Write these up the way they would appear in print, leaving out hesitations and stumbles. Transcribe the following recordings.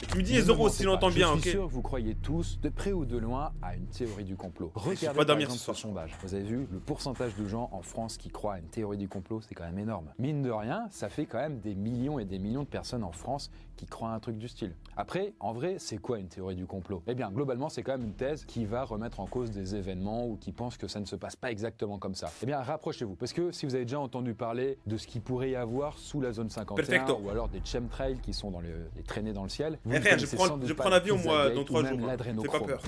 Et tu me dis les euros si j'entends bien, Je suis ok? sûr que vous croyez tous, de près ou de loin, à une théorie du complot. vais Regardez pas par dormir exemple ce soir, ce sondage. Vous avez vu, le pourcentage de gens en France qui croient à une théorie du complot, c'est quand même énorme. Mine de rien, ça fait quand même des millions et des millions de personnes en France qui croient à un truc du style. Après, en vrai, c'est quoi une théorie du complot? Eh bien, globalement, c'est quand même une thèse qui va remettre en cause des événements ou qui pense que ça ne se passe pas exactement comme ça. Eh bien, rapprochez-vous, parce que si vous avez déjà entendu parler de ce qu'il pourrait y avoir sous la zone 51, Perfecto. ou alors des chemtrails qui sont dans les traînées dans le ciel, vous Eh ne frère, connaissez sans doute je pas prends le l'avion moi Pizzagate dans ou 3 même jours. Fais pas l'adrénochrome. peur.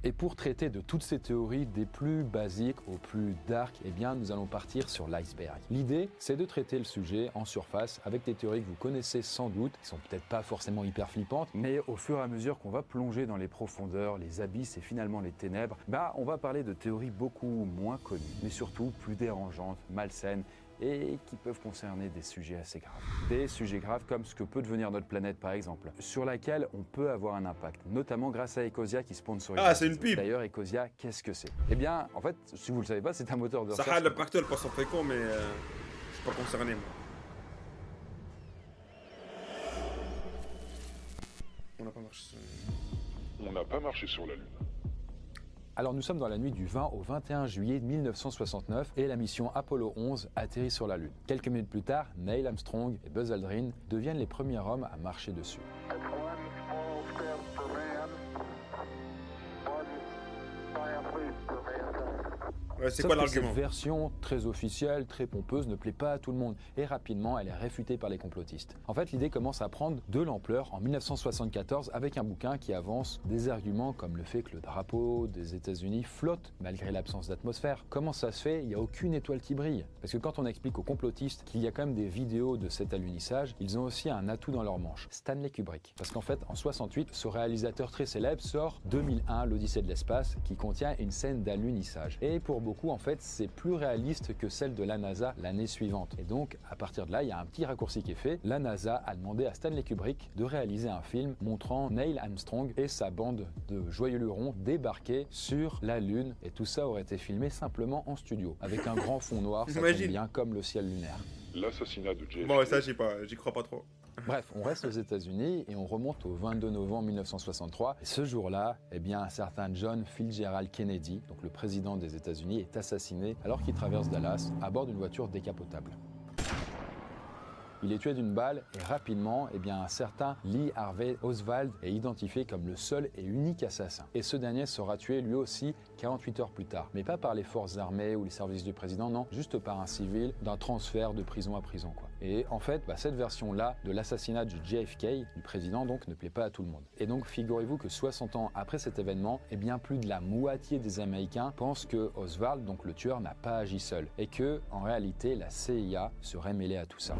Et pour traiter de toutes ces théories, des plus basiques aux plus dark, eh bien, nous allons partir sur l'iceberg. L'idée, c'est de traiter le sujet en surface avec des théories que vous connaissez sans doute, qui sont peut-être pas forcément hyper flippantes, mais au fur et à mesure qu'on va plonger dans les profondeurs, les abysses et finalement les ténèbres, on va parler de théories beaucoup moins connues, mais surtout plus dérangeantes, malsaines, et qui peuvent concerner des sujets assez graves. Des sujets graves comme ce que peut devenir notre planète par exemple, sur laquelle on peut avoir un impact, notamment grâce à Ecosia qui sponsorise. Ah, c'est une pub. D'ailleurs, Ecosia, qu'est-ce que c'est? Eh bien, en fait, si vous le savez pas, c'est un moteur de recherche. Sahar, le pactole passe en fréquent, mais je suis pas concerné moi. On n'a pas marché sur... On n'a pas marché sur la Lune. Alors nous sommes dans la nuit du 20 au 21 juillet 1969 et la mission Apollo 11 atterrit sur la Lune. Quelques minutes plus tard, Neil Armstrong et Buzz Aldrin deviennent les premiers hommes à marcher dessus. Ouais, c'est Sauf quoi que l'argument? cette version très officielle, très pompeuse, ne plaît pas à tout le monde et rapidement elle est réfutée par les complotistes. En fait, l'idée commence à prendre de l'ampleur en 1974 avec un bouquin qui avance des arguments comme le fait que le drapeau des États-Unis flotte malgré l'absence d'atmosphère. Comment ça se fait? Il n'y a aucune étoile qui brille. Parce que quand on explique aux complotistes qu'il y a quand même des vidéos de cet alunissage, ils ont aussi un atout dans leur manche, Stanley Kubrick. Parce qu'en fait, en 68, ce réalisateur très célèbre sort 2001, l'Odyssée de l'espace, qui contient une scène d'alunissage. Et pour beaucoup, en fait, c'est plus réaliste que celle de la NASA l'année suivante. Et donc, à partir de là, il y a un petit raccourci qui est fait. La NASA a demandé à Stanley Kubrick de réaliser un film montrant Neil Armstrong et sa bande de joyeux lurons débarquer sur la Lune. Et tout ça aurait été filmé simplement en studio, avec un grand fond noir, ça tombe Imagine. bien comme le ciel lunaire. L'assassinat de JFK. Bon, ça, j'y crois pas trop. Bref, on reste aux États-Unis et on remonte au 22 novembre 1963. Et ce jour-là, eh bien, un certain John Fitzgerald Kennedy, donc le président des États-Unis, est assassiné alors qu'il traverse Dallas à bord d'une voiture décapotable. Il est tué d'une balle et rapidement, eh bien, un certain Lee Harvey Oswald est identifié comme le seul et unique assassin. Et ce dernier sera tué lui aussi 48 heures plus tard. Mais pas par les forces armées ou les services du président, non, juste par un civil d'un transfert de prison à prison, quoi. Et en fait, cette version-là de l'assassinat du JFK, du président donc, ne plaît pas à tout le monde. Et donc, figurez-vous que 60 ans après cet événement, eh bien, plus de la moitié des Américains pensent que Oswald, donc le tueur, n'a pas agi seul. Et que, en réalité, la CIA serait mêlée à tout ça.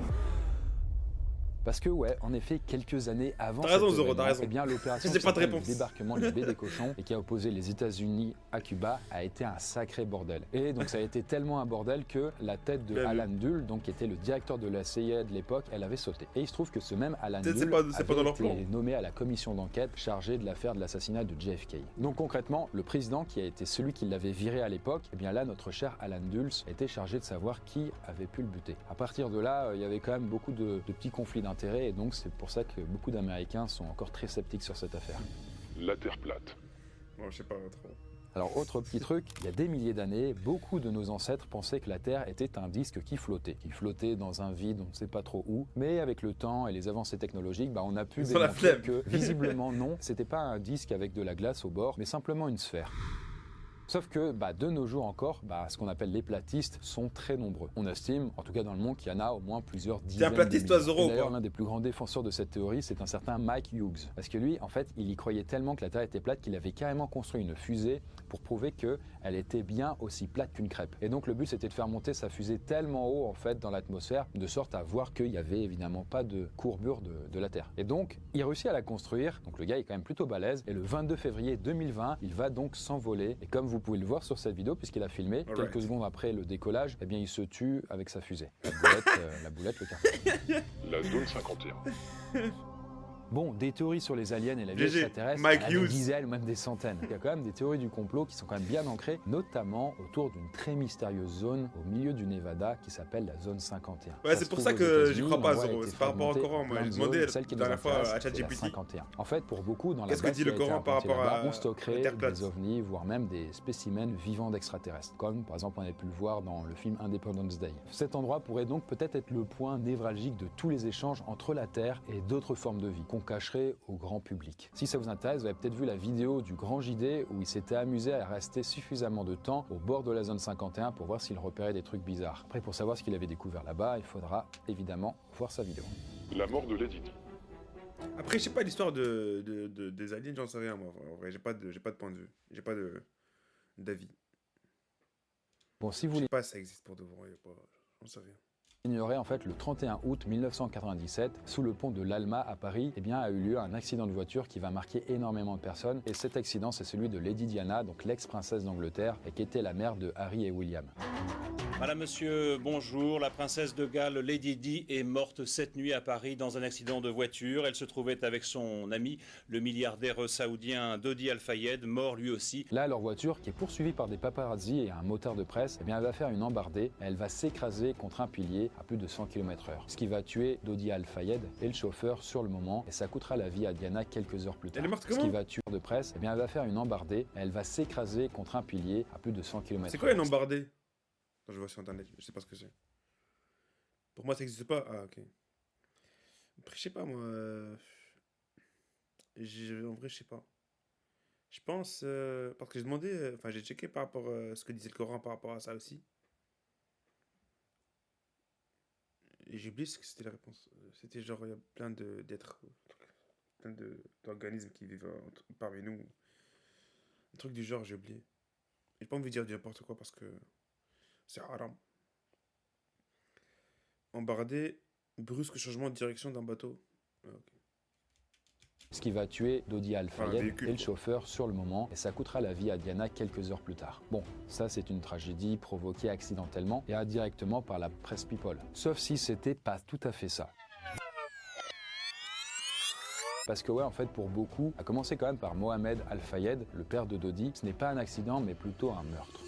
Parce que ouais, en effet, quelques années avant T'as raison, cet Zoro, événement, t'as raison. eh bien l'opération J'ai pas de qui s'appelle réponse. le débarquement du baie des cochons et qui a opposé les États-Unis à Cuba a été un sacré bordel. Et donc ça a été tellement un bordel que la tête de Bien vu. Alan Dulles, donc qui était le directeur de la CIA de l'époque, elle avait sauté. Et il se trouve que ce même Alan C'est Dulles pas dans avait leur plan. été nommé à la commission d'enquête chargée de l'affaire de l'assassinat de JFK. Donc concrètement, le président qui a été celui qui l'avait viré à l'époque, eh bien là notre cher Alan Dulles était chargé de savoir qui avait pu le buter. À partir de là, il y avait quand même beaucoup de petits conflits d'intérêts et donc c'est pour ça que beaucoup d'Américains sont encore très sceptiques sur cette affaire. La Terre plate. Bon, je sais pas trop. Alors autre petit truc, il y a des milliers d'années, beaucoup de nos ancêtres pensaient que la Terre était un disque qui flottait dans un vide, on ne sait pas trop où, mais avec le temps et les avancées technologiques, on a pu Ils ont la démontrer flemme. que visiblement non, c'était pas un disque avec de la glace au bord, mais simplement une sphère. Sauf que de nos jours encore, ce qu'on appelle les platistes sont très nombreux. On estime, en tout cas dans le monde, qu'il y en a au moins plusieurs dizaines. T'es un platiste, de toi, millions. Zoro, Et ou d'ailleurs, pas? l'un des plus grands défenseurs de cette théorie, c'est un certain Mike Hughes. Parce que lui, en fait, il y croyait tellement que la Terre était plate qu'il avait carrément construit une fusée pour prouver qu'elle était bien aussi plate qu'une crêpe. Et donc le but, c'était de faire monter sa fusée tellement haut, en fait, dans l'atmosphère, de sorte à voir qu'il n'y avait évidemment pas de courbure de la Terre. Et donc, il réussit à la construire, donc le gars est quand même plutôt balèze, et le 22 février 2020, il va donc s'envoler. Et comme vous pouvez le voir sur cette vidéo, puisqu'il a filmé, Alright. quelques secondes après le décollage, eh bien il se tue avec sa fusée. La boulette, le carton. La zone 51. Bon, des théories sur les aliens et la vie GG, extraterrestre, Mike il y en a des Hughes. dizaines ou même des centaines. Il y a quand même des théories du complot qui sont quand même bien ancrées, notamment autour d'une très mystérieuse zone au milieu du Nevada qui s'appelle la zone 51. Ouais, c'est se pour trouve ça aux que j'y États-Unis, crois pas, l'endroit a Zoro. été C'est par rapport au fragmenté Coran. en Moi, plein j'ai de demandé zones. Celle qui la nous dernière fois intéresse, à c'est la ChatGPT. 51. En fait, pour beaucoup, dans la Qu'est-ce que base dit qui le a été Coran par implantée rapport là-bas, à on stockerait la Terre plate? des ovnis, voire même des spécimens vivants d'extraterrestres, comme par exemple on a pu le voir dans le film Independence Day. Cet endroit pourrait donc peut-être être le point névralgique de tous les échanges entre la Terre et d'autres formes de vie, qu'on cacherait au grand public. Si ça vous intéresse, vous avez peut-être vu la vidéo du Grand JD où il s'était amusé à rester suffisamment de temps au bord de la zone 51 pour voir s'il repérait des trucs bizarres. Après, pour savoir ce qu'il avait découvert là-bas, il faudra évidemment voir sa vidéo. La mort de Lady Di. Après, je sais pas l'histoire des aliens, j'en sais rien, moi. En vrai, j'ai pas de point de vue. J'ai pas d'avis. Bon, si vous Je sais pas si ça existe pour de vrai, j'en sais rien. ignorez, en fait, le 31 août 1997, sous le pont de l'Alma à Paris, eh bien, a eu lieu un accident de voiture qui va marquer énormément de personnes. Et cet accident, c'est celui de Lady Diana, donc l'ex-princesse d'Angleterre, et qui était la mère de Harry et William. Madame, monsieur, bonjour. La princesse de Galles, Lady Di, est morte cette nuit à Paris dans un accident de voiture. Elle se trouvait avec son ami, le milliardaire saoudien Dodi Al-Fayed, mort lui aussi. Là, leur voiture, qui est poursuivie par des paparazzis et un motard de presse, eh bien, elle va faire une embardée et elle va s'écraser contre un pilier à plus de 100 km/h. Ce qui va tuer Dodi Al-Fayed et le chauffeur sur le moment, et ça coûtera la vie à Diana quelques heures plus tard. Elle est morte Ce comment? qui va tuer de presse, eh bien, elle va faire une embardée et elle va s'écraser contre un pilier à plus de 100 km/h. C'est quoi une embardée? Attends, je vois sur internet, je sais pas ce que c'est. Pour moi, ça existe pas. Ah, ok. Après, je sais pas, moi. En vrai, je sais pas. Je pense. Parce que j'ai demandé. Enfin, j'ai checké par rapport à ce que disait le Coran par rapport à ça aussi. Et j'ai oublié ce que c'était la réponse. C'était genre, il y a plein d'êtres. Plein d'organismes qui vivent parmi nous. Un truc du genre, j'ai oublié. J'ai pas envie de dire du n'importe quoi parce que c'est haram. Embardé, brusque changement de direction d'un bateau. Ah, ok. Ce qui va tuer Dodi Un Al-Fayed véhicule, et le quoi. chauffeur sur le moment, et ça coûtera la vie à Diana quelques heures plus tard. Bon, ça c'est une tragédie provoquée accidentellement et indirectement par la presse people. Sauf si c'était pas tout à fait ça. Parce que ouais, en fait, pour beaucoup, à commencer quand même par Mohamed Al-Fayed, le père de Dodi, ce n'est pas un accident, mais plutôt un meurtre.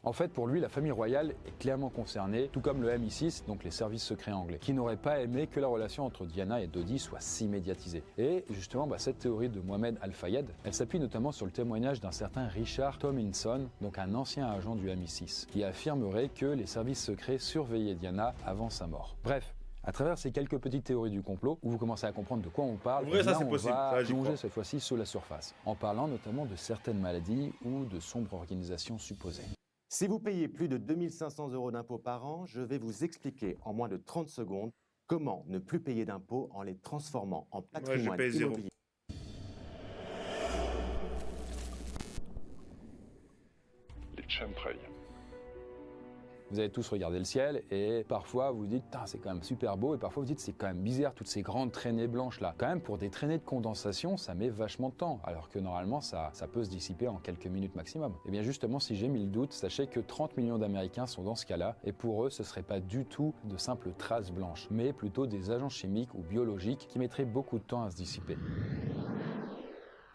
En fait, pour lui, la famille royale est clairement concernée, tout comme le MI6, donc les services secrets anglais, qui n'auraient pas aimé que la relation entre Diana et Dodi soit si médiatisée. Et justement, cette théorie de Mohamed Al-Fayed, elle s'appuie notamment sur le témoignage d'un certain Richard Tomlinson, donc un ancien agent du MI6, qui affirmerait que les services secrets surveillaient Diana avant sa mort. Bref. À travers ces quelques petites théories du complot, où vous commencez à comprendre de quoi on parle, En vrai, eh bien, ça, c'est on possible. va Ça, j'y plonger crois. cette fois-ci sous la surface, en parlant notamment de certaines maladies ou de sombres organisations supposées. Si vous payez plus de 2500 € d'impôts par an, je vais vous expliquer en moins de 30 secondes comment ne plus payer d'impôts en les transformant en patrimoine paye zéro. immobilier. Les chemtrails. Vous avez tous regardé le ciel et parfois vous vous dites c'est quand même super beau, et parfois vous dites c'est quand même bizarre toutes ces grandes traînées blanches là. Quand même pour des traînées de condensation ça met vachement de temps, alors que normalement ça peut se dissiper en quelques minutes maximum. Et bien justement, si j'ai mis le doute, sachez que 30 millions d'Américains sont dans ce cas-là, et pour eux ce serait pas du tout de simples traces blanches, mais plutôt des agents chimiques ou biologiques qui mettraient beaucoup de temps à se dissiper.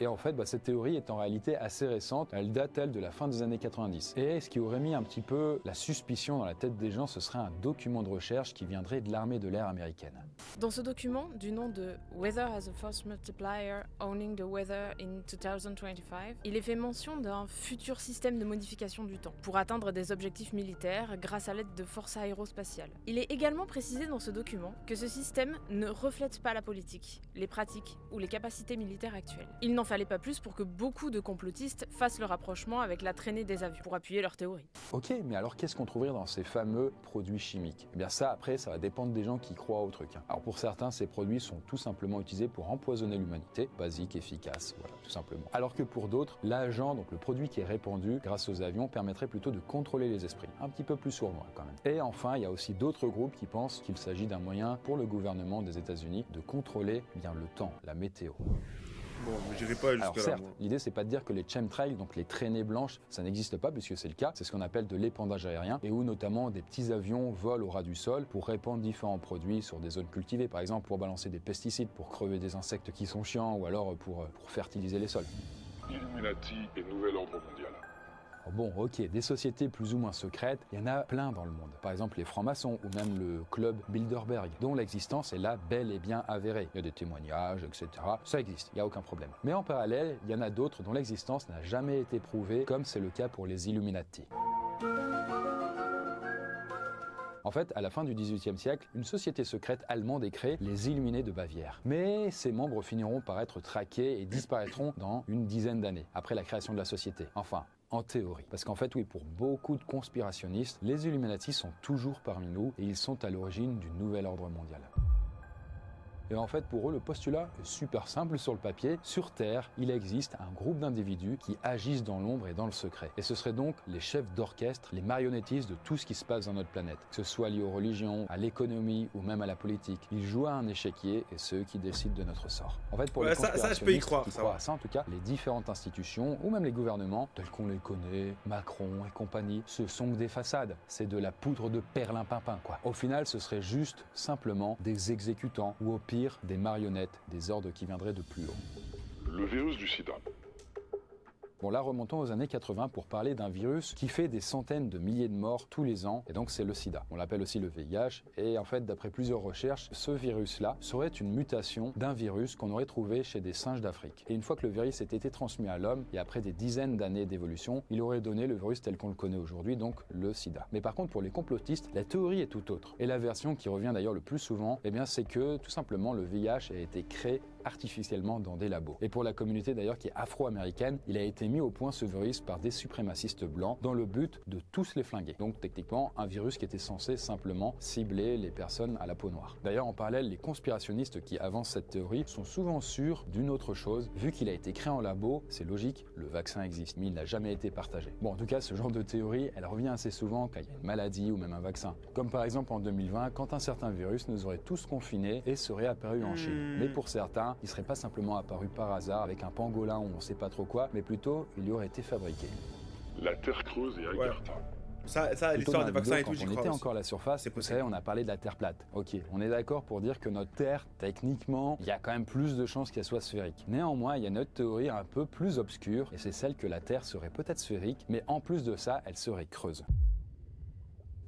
Et en fait, cette théorie est en réalité assez récente. Elle date, elle, de la fin des années 90. Et ce qui aurait mis un petit peu la suspicion dans la tête des gens, ce serait un document de recherche qui viendrait de l'armée de l'air américaine. Dans ce document, du nom de Weather as a Force Multiplier Owning the Weather in 2025, il est fait mention d'un futur système de modification du temps pour atteindre des objectifs militaires grâce à l'aide de forces aérospatiales. Il est également précisé dans ce document que ce système ne reflète pas la politique, les pratiques ou les capacités militaires actuelles. Il n'en fallait pas plus pour que beaucoup de complotistes fassent le rapprochement avec la traînée des avions pour appuyer leur théorie. Ok, mais alors qu'est-ce qu'on trouverait dans ces fameux produits chimiques? Eh bien ça, après, ça va dépendre des gens qui croient au truc. Alors pour certains, ces produits sont tout simplement utilisés pour empoisonner l'humanité, basique, efficace, voilà, tout simplement. Alors que pour d'autres, l'agent, donc le produit qui est répandu grâce aux avions, permettrait plutôt de contrôler les esprits. Un petit peu plus sournois quand même. Et enfin, il y a aussi d'autres groupes qui pensent qu'il s'agit d'un moyen pour le gouvernement des États-Unis de contrôler bien le temps, la météo. Bon, mais j'irai pas Alors jusqu'à là, certes, moi. l'idée c'est pas de dire que les chemtrails, donc les traînées blanches, ça n'existe pas puisque c'est le cas. C'est ce qu'on appelle de l'épandage aérien et où notamment des petits avions volent au ras du sol pour répandre différents produits sur des zones cultivées, par exemple pour balancer des pesticides, pour crever des insectes qui sont chiants ou alors pour fertiliser les sols. Illuminati et Nouvel Ordre Mondial. Bon, ok, des sociétés plus ou moins secrètes, il y en a plein dans le monde. Par exemple, les francs-maçons ou même le club Bilderberg, dont l'existence est là bel et bien avérée. Il y a des témoignages, etc. Ça existe, il n'y a aucun problème. Mais en parallèle, il y en a d'autres dont l'existence n'a jamais été prouvée, comme c'est le cas pour les Illuminati. En fait, à la fin du XVIIIe siècle, une société secrète allemande est créée, les Illuminés de Bavière. Mais ses membres finiront par être traqués et disparaîtront dans une dizaine d'années, après la création de la société. Enfin, en théorie. Parce qu'en fait, oui, pour beaucoup de conspirationnistes, les Illuminati sont toujours parmi nous et ils sont à l'origine du nouvel ordre mondial. Et en fait, pour eux, le postulat est super simple sur le papier. Sur Terre, il existe un groupe d'individus qui agissent dans l'ombre et dans le secret. Et ce seraient donc les chefs d'orchestre, les marionnettistes de tout ce qui se passe dans notre planète. Que ce soit lié aux religions, à l'économie ou même à la politique. Ils jouent à un échiquier et c'est eux qui décident de notre sort. En fait, pour les conspirationnistes je peux y croire, qui ça croient va. à ça, en tout cas, les différentes institutions ou même les gouvernements, tels qu'on les connaît, Macron et compagnie, ce sont que des façades. C'est de la poudre de perlimpinpin, quoi. Au final, ce serait juste, simplement, des exécutants ou au pire, des marionnettes, des ordres qui viendraient de plus haut. Le virus du sida. Bon, là, remontons aux années 80 pour parler d'un virus qui fait des centaines de milliers de morts tous les ans, et donc c'est le sida. On l'appelle aussi le VIH, et en fait, d'après plusieurs recherches, ce virus-là serait une mutation d'un virus qu'on aurait trouvé chez des singes d'Afrique. Et une fois que le virus ait été transmis à l'homme, et après des dizaines d'années d'évolution, il aurait donné le virus tel qu'on le connaît aujourd'hui, donc le sida. Mais par contre, pour les complotistes, la théorie est tout autre. Et la version qui revient d'ailleurs le plus souvent, eh bien, c'est que, tout simplement, le VIH a été créé artificiellement dans des labos. Et pour la communauté d'ailleurs qui est afro-américaine, il a été mis au point ce virus par des suprémacistes blancs dans le but de tous les flinguer. Donc techniquement un virus qui était censé simplement cibler les personnes à la peau noire. D'ailleurs en parallèle, les conspirationnistes qui avancent cette théorie sont souvent sûrs d'une autre chose. Vu qu'il a été créé en labo, c'est logique, le vaccin existe, mais il n'a jamais été partagé. Bon, en tout cas, ce genre de théorie, elle revient assez souvent quand il y a une maladie ou même un vaccin. Comme par exemple en 2020, quand un certain virus nous aurait tous confinés et serait apparu en Chine. Mais pour certains, il serait pas simplement apparu par hasard avec un pangolin ou on sait pas trop quoi, mais plutôt il y aurait été fabriqué. La Terre creuse et Agartha. Ça Plutôt l'histoire dans des la vaccins et vidéo, tout, j'y quand on crois était aussi. encore à la surface, C'est vous possible. savez, on a parlé de la Terre plate. Ok, on est d'accord pour dire que notre Terre, techniquement, il y a quand même plus de chances qu'elle soit sphérique. Néanmoins, il y a une autre théorie un peu plus obscure, et c'est celle que la Terre serait peut-être sphérique, mais en plus de ça, elle serait creuse.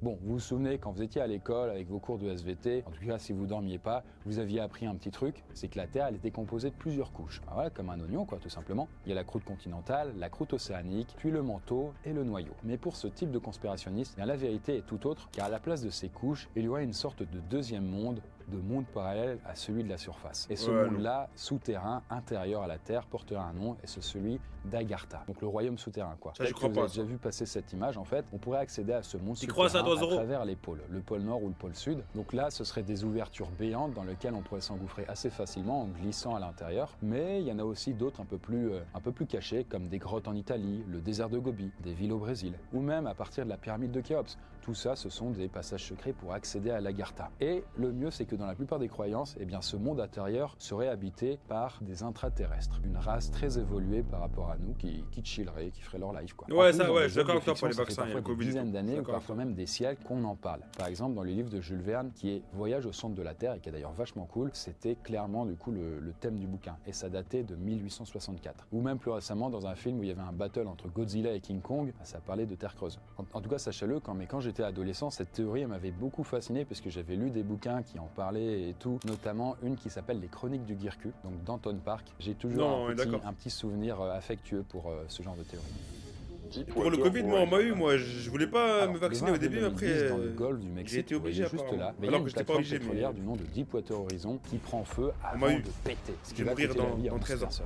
Bon, vous vous souvenez, quand vous étiez à l'école avec vos cours de SVT, en tout cas si vous dormiez pas, vous aviez appris un petit truc, c'est que la Terre, elle était composée de plusieurs couches. Alors voilà, comme un oignon quoi, tout simplement. Il y a la croûte continentale, la croûte océanique, puis le manteau et le noyau. Mais pour ce type de conspirationniste, bien, la vérité est tout autre, car à la place de ces couches, il y aurait une sorte de deuxième monde, de monde parallèle à celui de la surface. Et ce monde-là, souterrain, intérieur à la Terre, porterait un nom, et c'est celui d'Agartha. Donc le royaume souterrain, quoi. Ça, j'y Peut-être crois que pas, vous avez ça. déjà vu passer cette image, en fait. On pourrait accéder à ce monde Tu crois ça, souterrain toi, à Zoro? travers les pôles, le pôle nord ou le pôle sud. Donc là, ce seraient des ouvertures béantes dans lesquelles on pourrait s'engouffrer assez facilement en glissant à l'intérieur. Mais il y en a aussi d'autres un peu plus cachées, comme des grottes en Italie, le désert de Gobi, des villes au Brésil, ou même à partir de la pyramide de Khéops. Tout ça, ce sont des passages secrets pour accéder à l'Agartha. Et le mieux, c'est que dans la plupart des croyances, eh bien, ce monde intérieur serait habité par des intraterrestres. Une race très évoluée par rapport à nous, qui chillerait, qui ferait leur life, quoi. Ouais, En plus, ça, dans ouais, les je suis d'accord œuvres de avec toi pour les fiction, ça fait vaccins, il y a parfois le des Covid et dizaines tout. d'années Je suis ou d'accord avec parfois toi. même des siècles qu'on en parle. Par exemple, dans les livres de Jules Verne, qui est Voyage au centre de la Terre, et qui est d'ailleurs vachement cool, c'était clairement du coup le thème du bouquin. Et ça datait de 1864. Ou même plus récemment, dans un film où il y avait un battle entre Godzilla et King Kong, ça parlait de Terre creuse. En tout cas, sachez-le, quand j'étais adolescent, cette théorie elle m'avait beaucoup fasciné parce que j'avais lu des bouquins qui en parlaient et tout, notamment une qui s'appelle Les Chroniques du Guircu, donc d'Anton Park. J'ai toujours Non, on est d'accord. un petit souvenir affectueux pour ce genre de théorie. Pour le Covid, moi, on m'a eu, moi, je voulais pas Alors, me vacciner le au début, 20 après, 2010, dans le golfe du Mexique, j'ai été vous voyez obligé juste apparemment. là, mais il y a Alors une que j'étais pas plateforme obligé, pétrolière mais du nom de Deepwater Horizon qui prend feu m'a avant eu. de péter, ce Je qui vais va mourir coûter la dans vie à 13 ans. 11 personnes.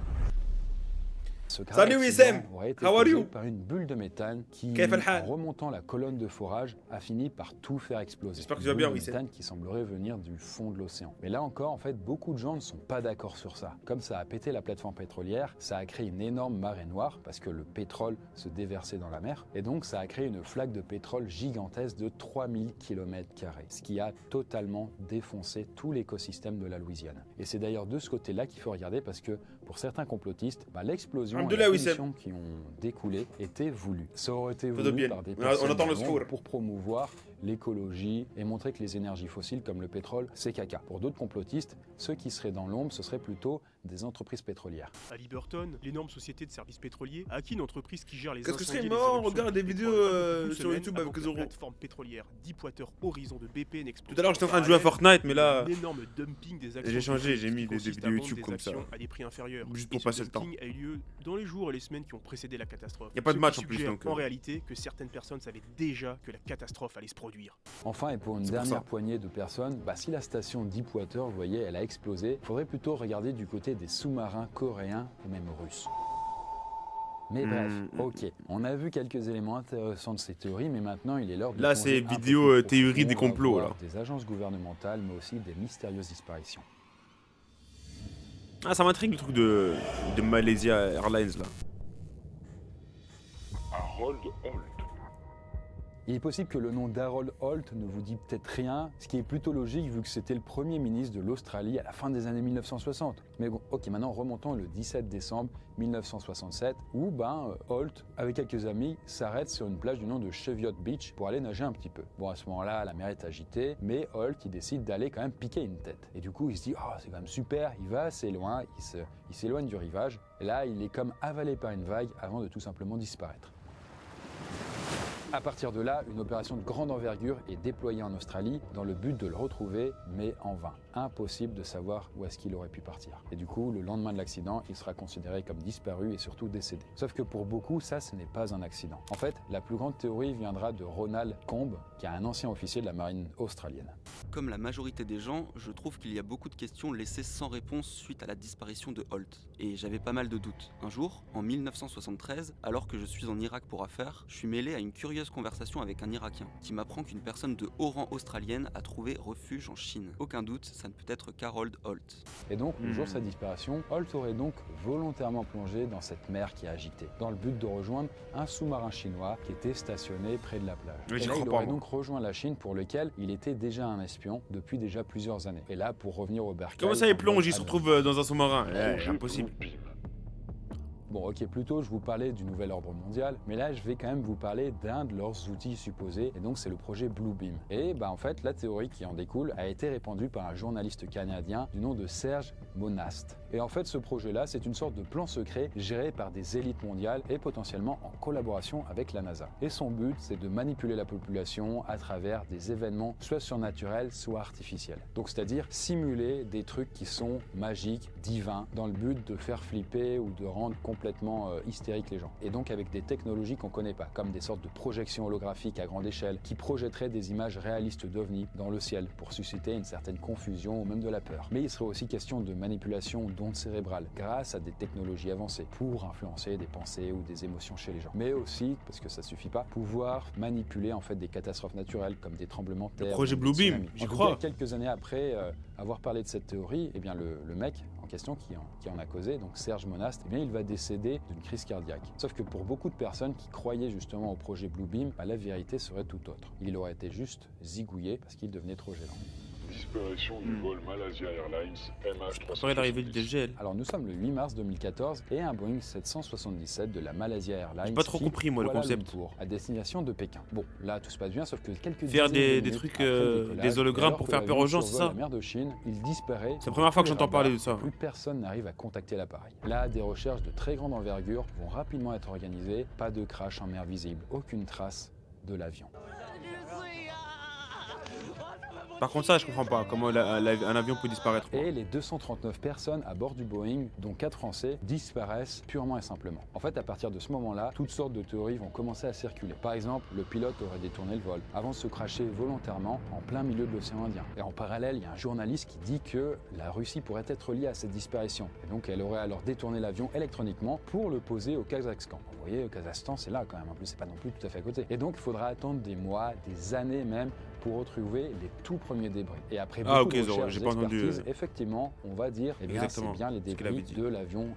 Ce grave Salut accident Wissem, aurait été how are causé you? par une bulle de méthane qui, Kayf al-hal? en remontant la colonne de forage, a fini par tout faire exploser. J'espère que tu Une vas bien, bulle de Wissem. méthane qui semblerait venir du fond de l'océan. Mais là encore, en fait, beaucoup de gens ne sont pas d'accord sur ça. Comme ça a pété la plateforme pétrolière, ça a créé une énorme marée noire parce que le pétrole se déversait dans la mer. Et donc, ça a créé une flaque de pétrole gigantesque de 3000 km², ce qui a totalement défoncé tout l'écosystème de la Louisiane. Et c'est d'ailleurs de ce côté-là qu'il faut regarder parce que pour certains complotistes, l'explosion et Alhamdoulilah, les Wissem. pollutions qui ont découlé étaient voulues. Ça aurait été Faut de voulu bien. par des On personnes entend le du monde scour. pour promouvoir l'écologie et montrer que les énergies fossiles comme le pétrole, c'est caca. Pour d'autres complotistes, ceux qui seraient dans l'ombre, ce seraient plutôt des entreprises pétrolières. Halliburton, l'énorme société de services pétroliers, a acquis une entreprise qui gère les Qu'est-ce que incendies c'est et les marrant, éruptions regarde du des pétrole vidéos, un peu plus d'une sur semaine YouTube avant avec que la Zoro. plateforme pétrolière Deepwater Horizon de BP n'explose. Tout à l'heure, j'étais en train de En jouer à parallèle, Fortnite, mais là, un énorme dumping des actions j'ai changé, pétrolières j'ai mis qui des consiste à vidéos vendre YouTube des comme ça. actions à des prix inférieurs. Juste Et pour ce passer le temps. dumping a eu lieu dans les jours et les semaines qui ont précédé la catastrophe. Y a pas de Ce match qui en plus, suggère donc, en réalité que certaines personnes savaient déjà que la catastrophe allait se produire. Enfin, et pour une C'est pour dernière ça. poignée de personnes, si la station Deepwater, vous voyez, elle a explosé, il faudrait plutôt regarder du côté des sous-marins coréens ou même russes. Mais bref, ok, on a vu quelques éléments intéressants de ces théories, mais maintenant il est l'heure de Là, plonger c'est un peu vidéo, plus théorie profond. des On va complots, voir là. Des agences gouvernementales, mais aussi des mystérieuses disparitions. Ah, ça m'intrigue le truc de Malaysia Airlines là. Harold Holt. Il est possible que le nom d'Harold Holt ne vous dit peut-être rien, ce qui est plutôt logique vu que c'était le Premier ministre de l'Australie à la fin des années 1960. Mais bon, ok, maintenant remontons le 17 décembre 1967, où Holt, avec quelques amis, s'arrête sur une plage du nom de Cheviot Beach pour aller nager un petit peu. Bon, à ce moment-là, la mer est agitée, mais Holt, il décide d'aller quand même piquer une tête. Et du coup, il se dit, c'est quand même super, il va assez loin, il s'éloigne du rivage, et là, il est comme avalé par une vague avant de tout simplement disparaître. À partir de là, une opération de grande envergure est déployée en Australie dans le but de le retrouver, mais en vain. Impossible de savoir où est-ce qu'il aurait pu partir. Et du coup, le lendemain de l'accident, il sera considéré comme disparu et surtout décédé. Sauf que pour beaucoup, ça, ce n'est pas un accident. En fait, la plus grande théorie viendra de Ronald Combe, qui est un ancien officier de la marine australienne. Comme la majorité des gens, je trouve qu'il y a beaucoup de questions laissées sans réponse suite à la disparition de Holt. Et j'avais pas mal de doutes. Un jour, en 1973, alors que je suis en Irak pour affaires, je suis mêlé à une curieuse conversation avec un Irakien qui m'apprend qu'une personne de haut rang australienne a trouvé refuge en Chine. Aucun doute, ça ne peut être qu'Harold Holt. Et donc, le jour de sa disparition, Holt aurait donc volontairement plongé dans cette mer qui est agitée, dans le but de rejoindre un sous-marin chinois qui était stationné près de la plage. Oui, et j'y là, crois il pas, aurait moi. donc rejoint la Chine pour lequel il était déjà un espion depuis déjà plusieurs années. Et là, pour revenir au bercail... Comment ça, il en plonge, mode il se anonyme. retrouve dans un sous-marin? Projet Impossible. Bluebeam. Bon, ok, plutôt je vous parlais du nouvel ordre mondial, mais là je vais quand même vous parler d'un de leurs outils supposés, et donc c'est le projet Bluebeam. Et en fait, la théorie qui en découle a été répandue par un journaliste canadien du nom de Serge Monast. Et en fait, ce projet-là, c'est une sorte de plan secret géré par des élites mondiales et potentiellement en collaboration avec la NASA. Et son but, c'est de manipuler la population à travers des événements soit surnaturels, soit artificiels. Donc c'est-à-dire simuler des trucs qui sont magiques, divins, dans le but de faire flipper ou de rendre complètement hystériques les gens. Et donc avec des technologies qu'on connaît pas, comme des sortes de projections holographiques à grande échelle qui projetteraient des images réalistes d'ovnis dans le ciel pour susciter une certaine confusion ou même de la peur. Mais il serait aussi question de manipulation d'ondes cérébrales grâce à des technologies avancées pour influencer des pensées ou des émotions chez les gens. Mais aussi, parce que ça suffit pas, pouvoir manipuler en fait des catastrophes naturelles comme des tremblements de terre. projet ou des Bluebeam, tsunamis. j'y En tout crois. cas, quelques années après avoir parlé de cette théorie, eh bien le mec en question qui en a causé, donc Serge Monast, eh bien il va décéder d'une crise cardiaque. Sauf que pour beaucoup de personnes qui croyaient justement au projet Bluebeam, la vérité serait tout autre. Il aurait été juste zigouillé parce qu'il devenait trop gênant. Disparition du vol Malaysia Airlines MH370. Après l'arrivée du DGL. Alors nous sommes le 8 mars 2014 et un Boeing 777 de la Malaysia Airlines J'ai pas trop quitte compris, moi, le Kuala concept. Lumpur, à destination de Pékin. Bon, là tout se passe bien, sauf que quelques Faire dizaines des de minutes trucs, après le décollage, des hologrammes alors pour que faire peur aux l'avion gens, c'est survole ça? la mer de Chine, il disparaît. C'est la première fois que sur tous j'entends les parler de radars, ça. Plus personne n'arrive à contacter l'appareil. Là, des recherches de très grande envergure vont rapidement être organisées. Pas de crash en mer visible, aucune trace de l'avion. Par contre, ça, je comprends pas. Comment un avion peut disparaître. Et les 239 personnes à bord du Boeing, dont 4 Français, disparaissent purement et simplement. En fait, à partir de ce moment-là, toutes sortes de théories vont commencer à circuler. Par exemple, le pilote aurait détourné le vol avant de se cracher volontairement en plein milieu de l'océan Indien. Et en parallèle, il y a un journaliste qui dit que la Russie pourrait être liée à cette disparition. Et donc, elle aurait alors détourné l'avion électroniquement pour le poser au Kazakhstan. Vous voyez, le Kazakhstan, c'est là quand même. En plus, c'est pas non plus tout à fait à côté. Et donc, il faudra attendre des mois, des années même, pour retrouver les tout premiers débris. Et après beaucoup de recherches j'ai et pas entendu, expertises, effectivement, on va dire, eh bien, c'est exactement, bien les ce qu'il avait débris dit. de l'avion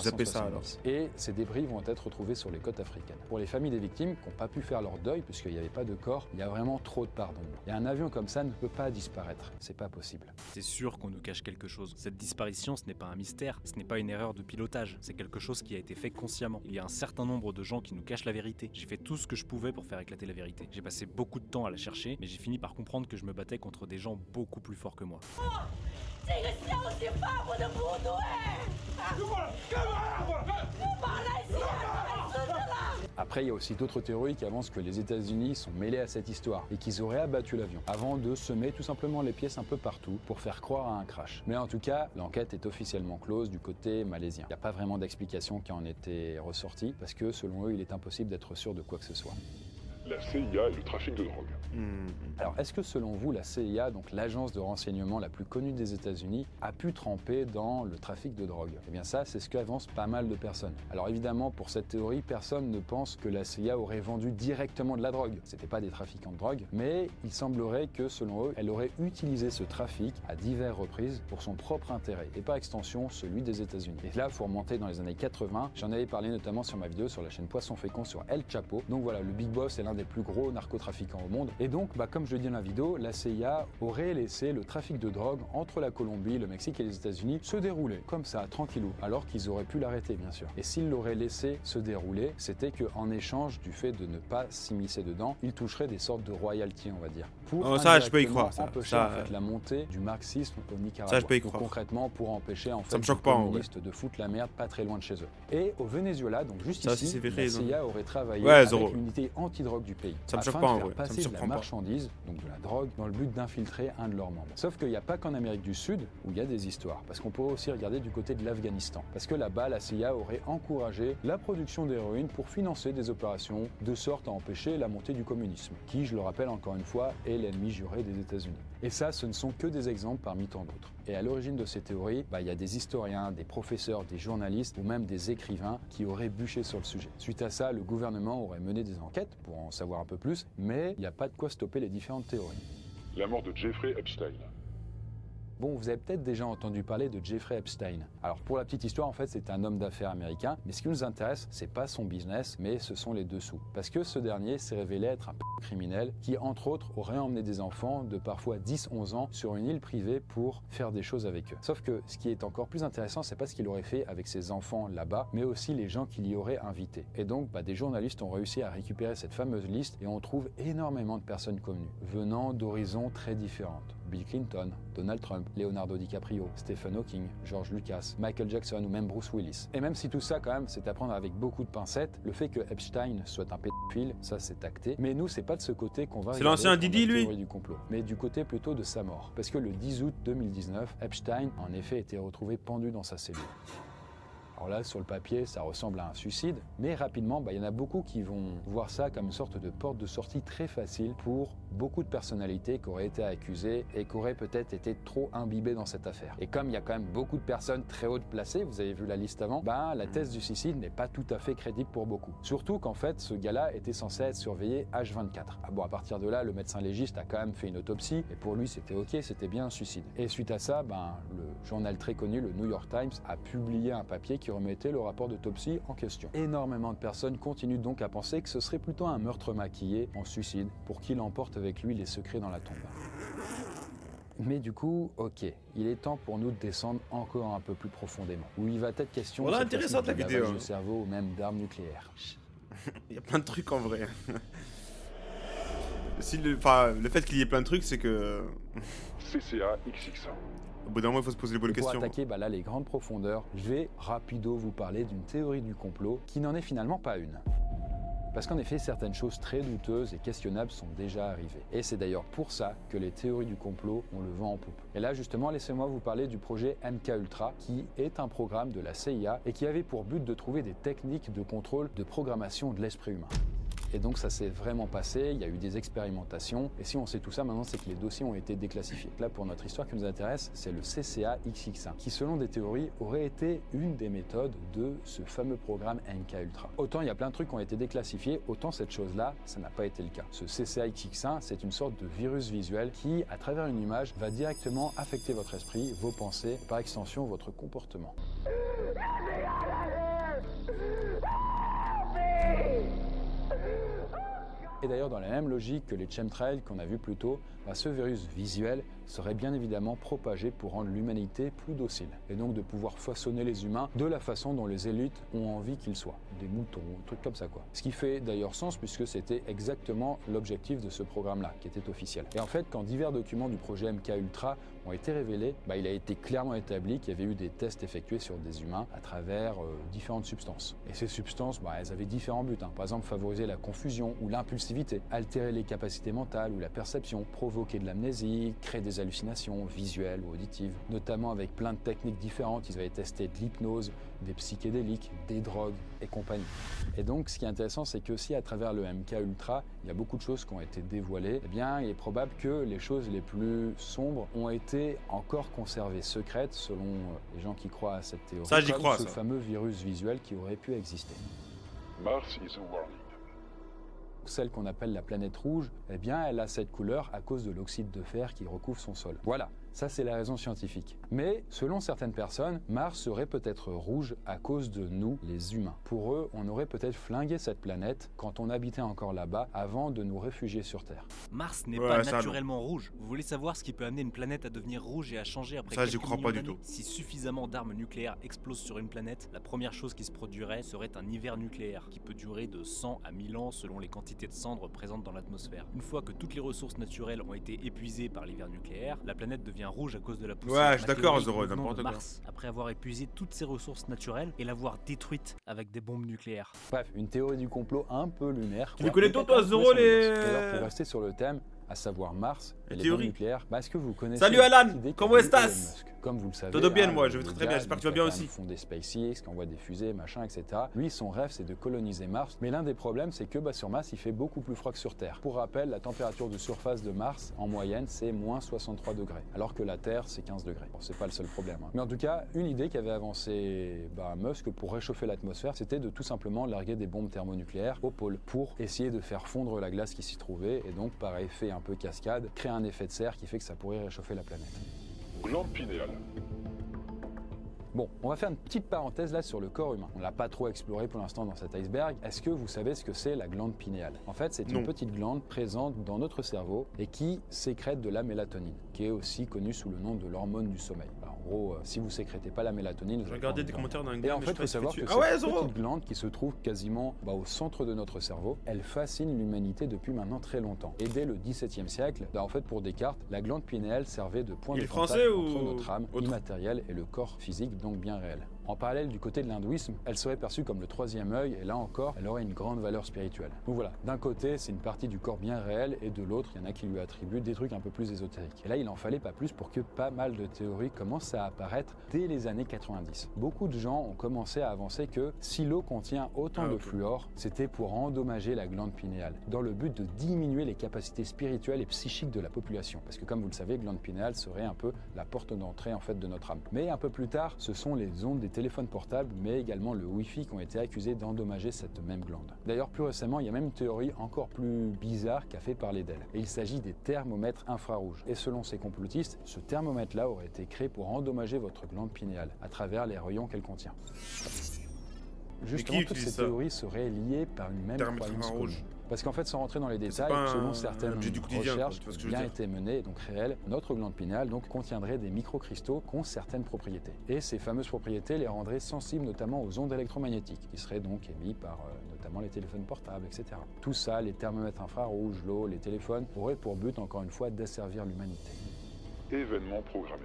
zappé ça, alors. MH370. Et ces débris vont être retrouvés sur les côtes africaines. Pour les familles des victimes qui n'ont pas pu faire leur deuil, puisqu'il n'y avait pas de corps, il y a vraiment trop de pardon. Et un avion comme ça ne peut pas disparaître. C'est pas possible. C'est sûr qu'on nous cache quelque chose. Cette disparition, ce n'est pas un mystère, ce n'est pas une erreur de pilotage, c'est quelque chose qui a été fait consciemment. Il y a un certain nombre de gens qui nous cachent la vérité. J'ai fait tout ce que je pouvais pour faire éclater la vérité. J'ai passé beaucoup de temps à la chercher, mais j'ai fini par comprendre que je me battais contre des gens beaucoup plus forts que moi. Après, il y a aussi d'autres théories qui avancent que les États-Unis sont mêlés à cette histoire et qu'ils auraient abattu l'avion avant de semer tout simplement les pièces un peu partout pour faire croire à un crash. Mais en tout cas, l'enquête est officiellement close du côté malaisien. Il n'y a pas vraiment d'explication qui en était ressortie parce que selon eux, il est impossible d'être sûr de quoi que ce soit. La CIA et le trafic de drogue. Alors, est-ce que selon vous, la CIA, donc l'agence de renseignement la plus connue des États-Unis, a pu tremper dans le trafic de drogue? Eh bien ça, c'est ce qu'avancent pas mal de personnes. Alors évidemment, pour cette théorie, personne ne pense que la CIA aurait vendu directement de la drogue. C'était pas des trafiquants de drogue, mais il semblerait que, selon eux, elle aurait utilisé ce trafic à diverses reprises pour son propre intérêt, et par extension, celui des États-Unis. Et là, il faut remonter dans les années 80. J'en avais parlé notamment sur ma vidéo sur la chaîne Poisson Fécond sur El Chapo. Donc voilà, le Big Boss est l'un des plus gros narcotrafiquants au monde. Et donc, comme je le dis dans la vidéo, la CIA aurait laissé le trafic de drogue entre la Colombie, le Mexique et les États-Unis se dérouler, comme ça, tranquillou, alors qu'ils auraient pu l'arrêter, bien sûr. Et s'ils l'auraient laissé se dérouler, c'était qu'en échange du fait de ne pas s'immiscer dedans, ils toucheraient des sortes de royalties, on va dire. Pour ça, je peux y indirectement croire, empêcher ça, en fait, la montée du marxisme au Nicaragua. Ça, je peux y Donc, croire. concrètement, pour empêcher en fait me choque les pas, en vrai. communistes de foutre la merde pas très loin de chez eux. Et au Venezuela, donc juste Ça aussi, ici, c'est vrai, la ils ont- CIA aurait travaillé Ouais, avec Zoro. l'unité antidrogue du pays. Ça me choque afin pas, de en faire vrai. Ça me passer de la surprend pas. marchandise, donc de la drogue, dans le but d'infiltrer un de leurs membres. Sauf qu'il n'y a pas qu'en Amérique du Sud où il y a des histoires, parce qu'on pourrait aussi regarder du côté de l'Afghanistan. Parce que là-bas, la CIA aurait encouragé la production d'héroïne pour financer des opérations de sorte à empêcher la montée du communisme, qui, je le rappelle encore une fois, est l'ennemi juré des États-Unis. Et ça, ce ne sont que des exemples parmi tant d'autres. Et à l'origine de ces théories, il y a des historiens, des professeurs, des journalistes ou même des écrivains qui auraient bûché sur le sujet. Suite à ça, le gouvernement aurait mené des enquêtes pour en savoir un peu plus, mais il n'y a pas de quoi stopper les différentes théories. La mort de Jeffrey Epstein. Bon, vous avez peut-être déjà entendu parler de Jeffrey Epstein. Alors pour la petite histoire, en fait, c'est un homme d'affaires américain, mais ce qui nous intéresse, c'est pas son business, mais ce sont les dessous. Parce que ce dernier s'est révélé être un criminel qui, entre autres, aurait emmené des enfants de parfois 10-11 ans sur une île privée pour faire des choses avec eux. Sauf que ce qui est encore plus intéressant, c'est pas ce qu'il aurait fait avec ses enfants là-bas, mais aussi les gens qu'il y aurait invités. Et donc, des journalistes ont réussi à récupérer cette fameuse liste et on trouve énormément de personnes connues, venant d'horizons très différentes. Bill Clinton, Donald Trump, Leonardo DiCaprio, Stephen Hawking, George Lucas, Michael Jackson ou même Bruce Willis. Et même si tout ça quand même c'est à prendre avec beaucoup de pincettes, le fait que Epstein soit un pédophile, ça c'est acté. Mais nous c'est pas de ce côté qu'on va C'est regarder l'ancien pour Didi, la lui théorie du complot, mais du côté plutôt de sa mort. Parce que le 10 août 2019, Epstein en effet était retrouvé pendu dans sa cellule. Alors là, sur le papier, ça ressemble à un suicide, mais rapidement, il y en a beaucoup qui vont voir ça comme une sorte de porte de sortie très facile pour beaucoup de personnalités qui auraient été accusées et qui auraient peut-être été trop imbibées dans cette affaire. Et comme il y a quand même beaucoup de personnes très hautes placées, vous avez vu la liste avant, la thèse du suicide n'est pas tout à fait crédible pour beaucoup. Surtout qu'en fait, ce gars-là était censé être surveillé H24. À partir de là, le médecin légiste a quand même fait une autopsie, et pour lui, c'était ok, c'était bien un suicide. Et suite à ça, le journal très connu, le New York Times, a publié un papier qui remettait le rapport d'autopsie en question. Énormément de personnes continuent donc à penser que ce serait plutôt un meurtre maquillé en suicide pour qu'il emporte avec lui les secrets dans la tombe. Mais du coup, ok, il est temps pour nous de descendre encore un peu plus profondément, où il va être question Voilà, cette fois-ci intéressante la du vidéo, lavage hein. de cerveau ou même d'armes nucléaires. Il y a plein de trucs en vrai. Le fait qu'il y ait plein de trucs, c'est que. CCA XXA. Au bout d'un moment, il faut se poser les bonnes Et pour questions. attaquer là les grandes profondeurs, je vais rapido vous parler d'une théorie du complot qui n'en est finalement pas une. Parce qu'en effet, certaines choses très douteuses et questionnables sont déjà arrivées. Et c'est d'ailleurs pour ça que les théories du complot ont le vent en poupe. Et là, justement, laissez-moi vous parler du projet MKUltra, qui est un programme de la CIA et qui avait pour but de trouver des techniques de contrôle de programmation de l'esprit humain. Et donc ça s'est vraiment passé, il y a eu des expérimentations, et si on sait tout ça maintenant, c'est que les dossiers ont été déclassifiés. Là, pour notre histoire qui nous intéresse, c'est le CCA-XX1, qui selon des théories aurait été une des méthodes de ce fameux programme MKUltra. Autant il y a plein de trucs qui ont été déclassifiés, autant cette chose-là, ça n'a pas été le cas. Ce CCA-XX1, c'est une sorte de virus visuel qui, à travers une image, va directement affecter votre esprit, vos pensées, et par extension votre comportement. Et d'ailleurs, dans la même logique que les chemtrails qu'on a vus plus tôt, ce virus visuel serait bien évidemment propagé pour rendre l'humanité plus docile, et donc de pouvoir façonner les humains de la façon dont les élites ont envie qu'ils soient, des moutons, trucs comme ça quoi. Ce qui fait d'ailleurs sens puisque c'était exactement l'objectif de ce programme-là, qui était officiel. Et en fait, quand divers documents du projet MKUltra ont été révélés, il a été clairement établi qu'il y avait eu des tests effectués sur des humains à travers différentes substances. Et ces substances, elles avaient différents buts. Par exemple, favoriser la confusion ou l'impulsivité, altérer les capacités mentales ou la perception, provoquer de l'amnésie, créer des hallucinations visuelles ou auditives, notamment avec plein de techniques différentes. Ils avaient testé de l'hypnose, des psychédéliques, des drogues et compagnie. Et donc, ce qui est intéressant, c'est que si à travers le MKUltra, il y a beaucoup de choses qui ont été dévoilées, il est probable que les choses les plus sombres ont été encore conservées secrètes, selon les gens qui croient à cette théorie. Ça, j'y comme crois, ce ça. fameux virus visuel qui aurait pu exister. Mars is a warning. Celle qu'on appelle la planète rouge, elle a cette couleur à cause de l'oxyde de fer qui recouvre son sol. Voilà, ça c'est la raison scientifique. Mais selon certaines personnes, Mars serait peut-être rouge à cause de nous, les humains. Pour eux, on aurait peut-être flingué cette planète quand on habitait encore là-bas avant de nous réfugier sur Terre. Mars n'est Ouais, pas ça, naturellement rouge. Vous voulez savoir ce qui peut amener une planète à devenir rouge et à changer après Ça, j'y quelques crois millions pas du d'années? tout. Si suffisamment d'armes nucléaires explosent sur une planète, la première chose qui se produirait serait un hiver nucléaire qui peut durer de 100 à 1000 ans selon les quantités de cendres présentes dans l'atmosphère. Une fois que toutes les ressources naturelles ont été épuisées par l'hiver nucléaire, la planète devient rouge à cause de la poussière. Ouais, je suis Ma d'accord, théorie, Zoro, nous venons n'importe de quoi. Mars, après avoir épuisé toutes ses ressources naturelles et l'avoir détruite avec des bombes nucléaires. Bref, une théorie du complot un peu lunaire. Tu les connais Mais toi, Zoro, les- Alors, pour rester sur le thème, à savoir Mars et les bombes théories. nucléaires, est-ce que vous connaissez Salut, la Alan, petite idée comment qu'a eu estás? Elon Musk? Comme vous le savez, Todo bien, moi, je vais le très très bien, gars, j'espère que tu donc, vas bien qui a quand aussi. même fondé SpaceX, qui envoie des fusées, machin, etc. Lui, son rêve, c'est de coloniser Mars. Mais l'un des problèmes, c'est que sur Mars, il fait beaucoup plus froid que sur Terre. Pour rappel, la température de surface de Mars, en moyenne, c'est moins 63 degrés, alors que la Terre, c'est 15 degrés. Bon, c'est pas le seul problème. Mais en tout cas, une idée qu'avait avancé Musk pour réchauffer l'atmosphère, c'était de tout simplement larguer des bombes thermonucléaires au pôle pour essayer de faire fondre la glace qui s'y trouvait et donc, par effet un peu cascade, créer un effet de serre qui fait que ça pourrait réchauffer la planète. Glande pinéale. Bon, on va faire une petite parenthèse là sur le corps humain. On l'a pas trop exploré pour l'instant dans cet iceberg. Est-ce que vous savez ce que c'est la glande pinéale? En fait, c'est Non. une petite glande présente dans notre cerveau et qui sécrète de la mélatonine, qui est aussi connue sous le nom de l'hormone du sommeil. Alors, en gros, si vous sécrétez pas la mélatonine, vous J'ai allez regardé pas des dormir. commentaires d'un Et gars, en mais fait, je il faut savoir que dessus. Ah ouais, cette Zoro! petite glande qui se trouve quasiment au centre de notre cerveau, elle fascine l'humanité depuis maintenant très longtemps. Et dès le XVIIe siècle, en fait, pour Descartes, la glande pinéale servait de point Il de est contact français entre ou notre âme autre? immatérielle et le corps physique, donc bien réel. En parallèle, du côté de l'hindouisme, elle serait perçue comme le troisième œil, et là encore, elle aurait une grande valeur spirituelle. Donc voilà, d'un côté, c'est une partie du corps bien réel, et de l'autre, il y en a qui lui attribuent des trucs un peu plus ésotériques. Et là, il en fallait pas plus pour que pas mal de théories commencent à apparaître dès les années 90. Beaucoup de gens ont commencé à avancer que si l'eau contient autant de ok. fluor, c'était pour endommager la glande pinéale, dans le but de diminuer les capacités spirituelles et psychiques de la population. Parce que comme vous le savez, glande pinéale serait un peu la porte d'entrée en fait de notre âme. Mais un peu plus tard, ce sont les ondes des téléphones portables, mais également le Wi-Fi qui ont été accusés d'endommager cette même glande. D'ailleurs, plus récemment, il y a même une théorie encore plus bizarre qu'a fait parler d'elle. Et il s'agit des thermomètres infrarouges. Et selon ces complotistes, ce thermomètre-là aurait été créé pour endommager votre glande pinéale à travers les rayons qu'elle contient. Justement, toutes utilise ces ça? théories seraient liées par une même Thermomètre croyance infrarouge. commune. Parce qu'en fait, sans rentrer dans les détails, pas selon un certaines objet du quotidien, quoi, recherches tu vois ce que qui je ont veux bien dire. été menées, donc réelles, notre glande pinéale donc, contiendrait des microcristaux qui ont certaines propriétés. Et ces fameuses propriétés les rendraient sensibles notamment aux ondes électromagnétiques, qui seraient donc émises par notamment les téléphones portables, etc. Tout ça, les thermomètres infrarouges, l'eau, les téléphones, auraient pour but, encore une fois, d'asservir l'humanité. Événement programmé.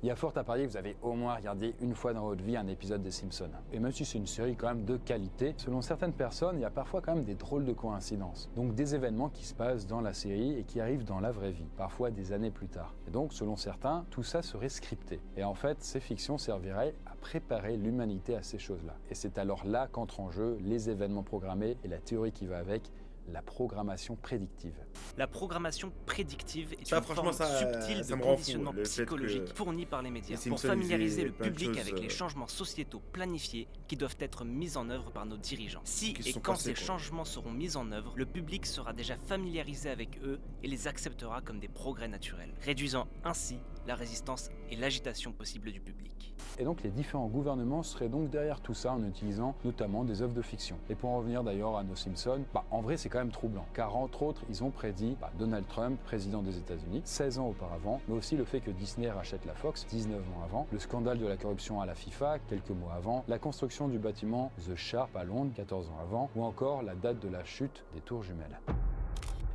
Il Il y a fort à parier que vous avez au moins regardé une fois dans votre vie un épisode des Simpsons. Et même si c'est une série quand même de qualité, selon certaines personnes, il y a parfois quand même des drôles de coïncidences. Donc des événements qui se passent dans la série et qui arrivent dans la vraie vie, parfois des années plus tard. Et donc, selon certains, tout ça serait scripté. Et en fait, ces fictions serviraient à préparer l'humanité à ces choses-là. Et c'est alors là qu'entrent en jeu les événements programmés et la théorie qui va avec, la programmation prédictive. La programmation prédictive est Ça, une franchement, forme subtile ça de me rend fou, conditionnement le fait psychologique que fourni par les médias les pour Simpsons familiariser disaient le plein de public choses, avec les changements sociétaux planifiés qui doivent être mis en œuvre par nos dirigeants. Si qui se et sont quand passés, ces quoi. changements seront mis en œuvre, le public sera déjà familiarisé avec eux et les acceptera comme des progrès naturels, réduisant ainsi la résistance et l'agitation possible du public. Et donc les différents gouvernements seraient donc derrière tout ça en utilisant notamment des œuvres de fiction. Et pour en revenir d'ailleurs à nos Simpsons, en vrai c'est quand même troublant, car entre autres ils ont prédit Donald Trump, président des États-Unis, 16 ans auparavant, mais aussi le fait que Disney rachète la Fox 19 ans avant, le scandale de la corruption à la FIFA quelques mois avant, la construction du bâtiment The Sharp à Londres 14 ans avant, ou encore la date de la chute des tours jumelles.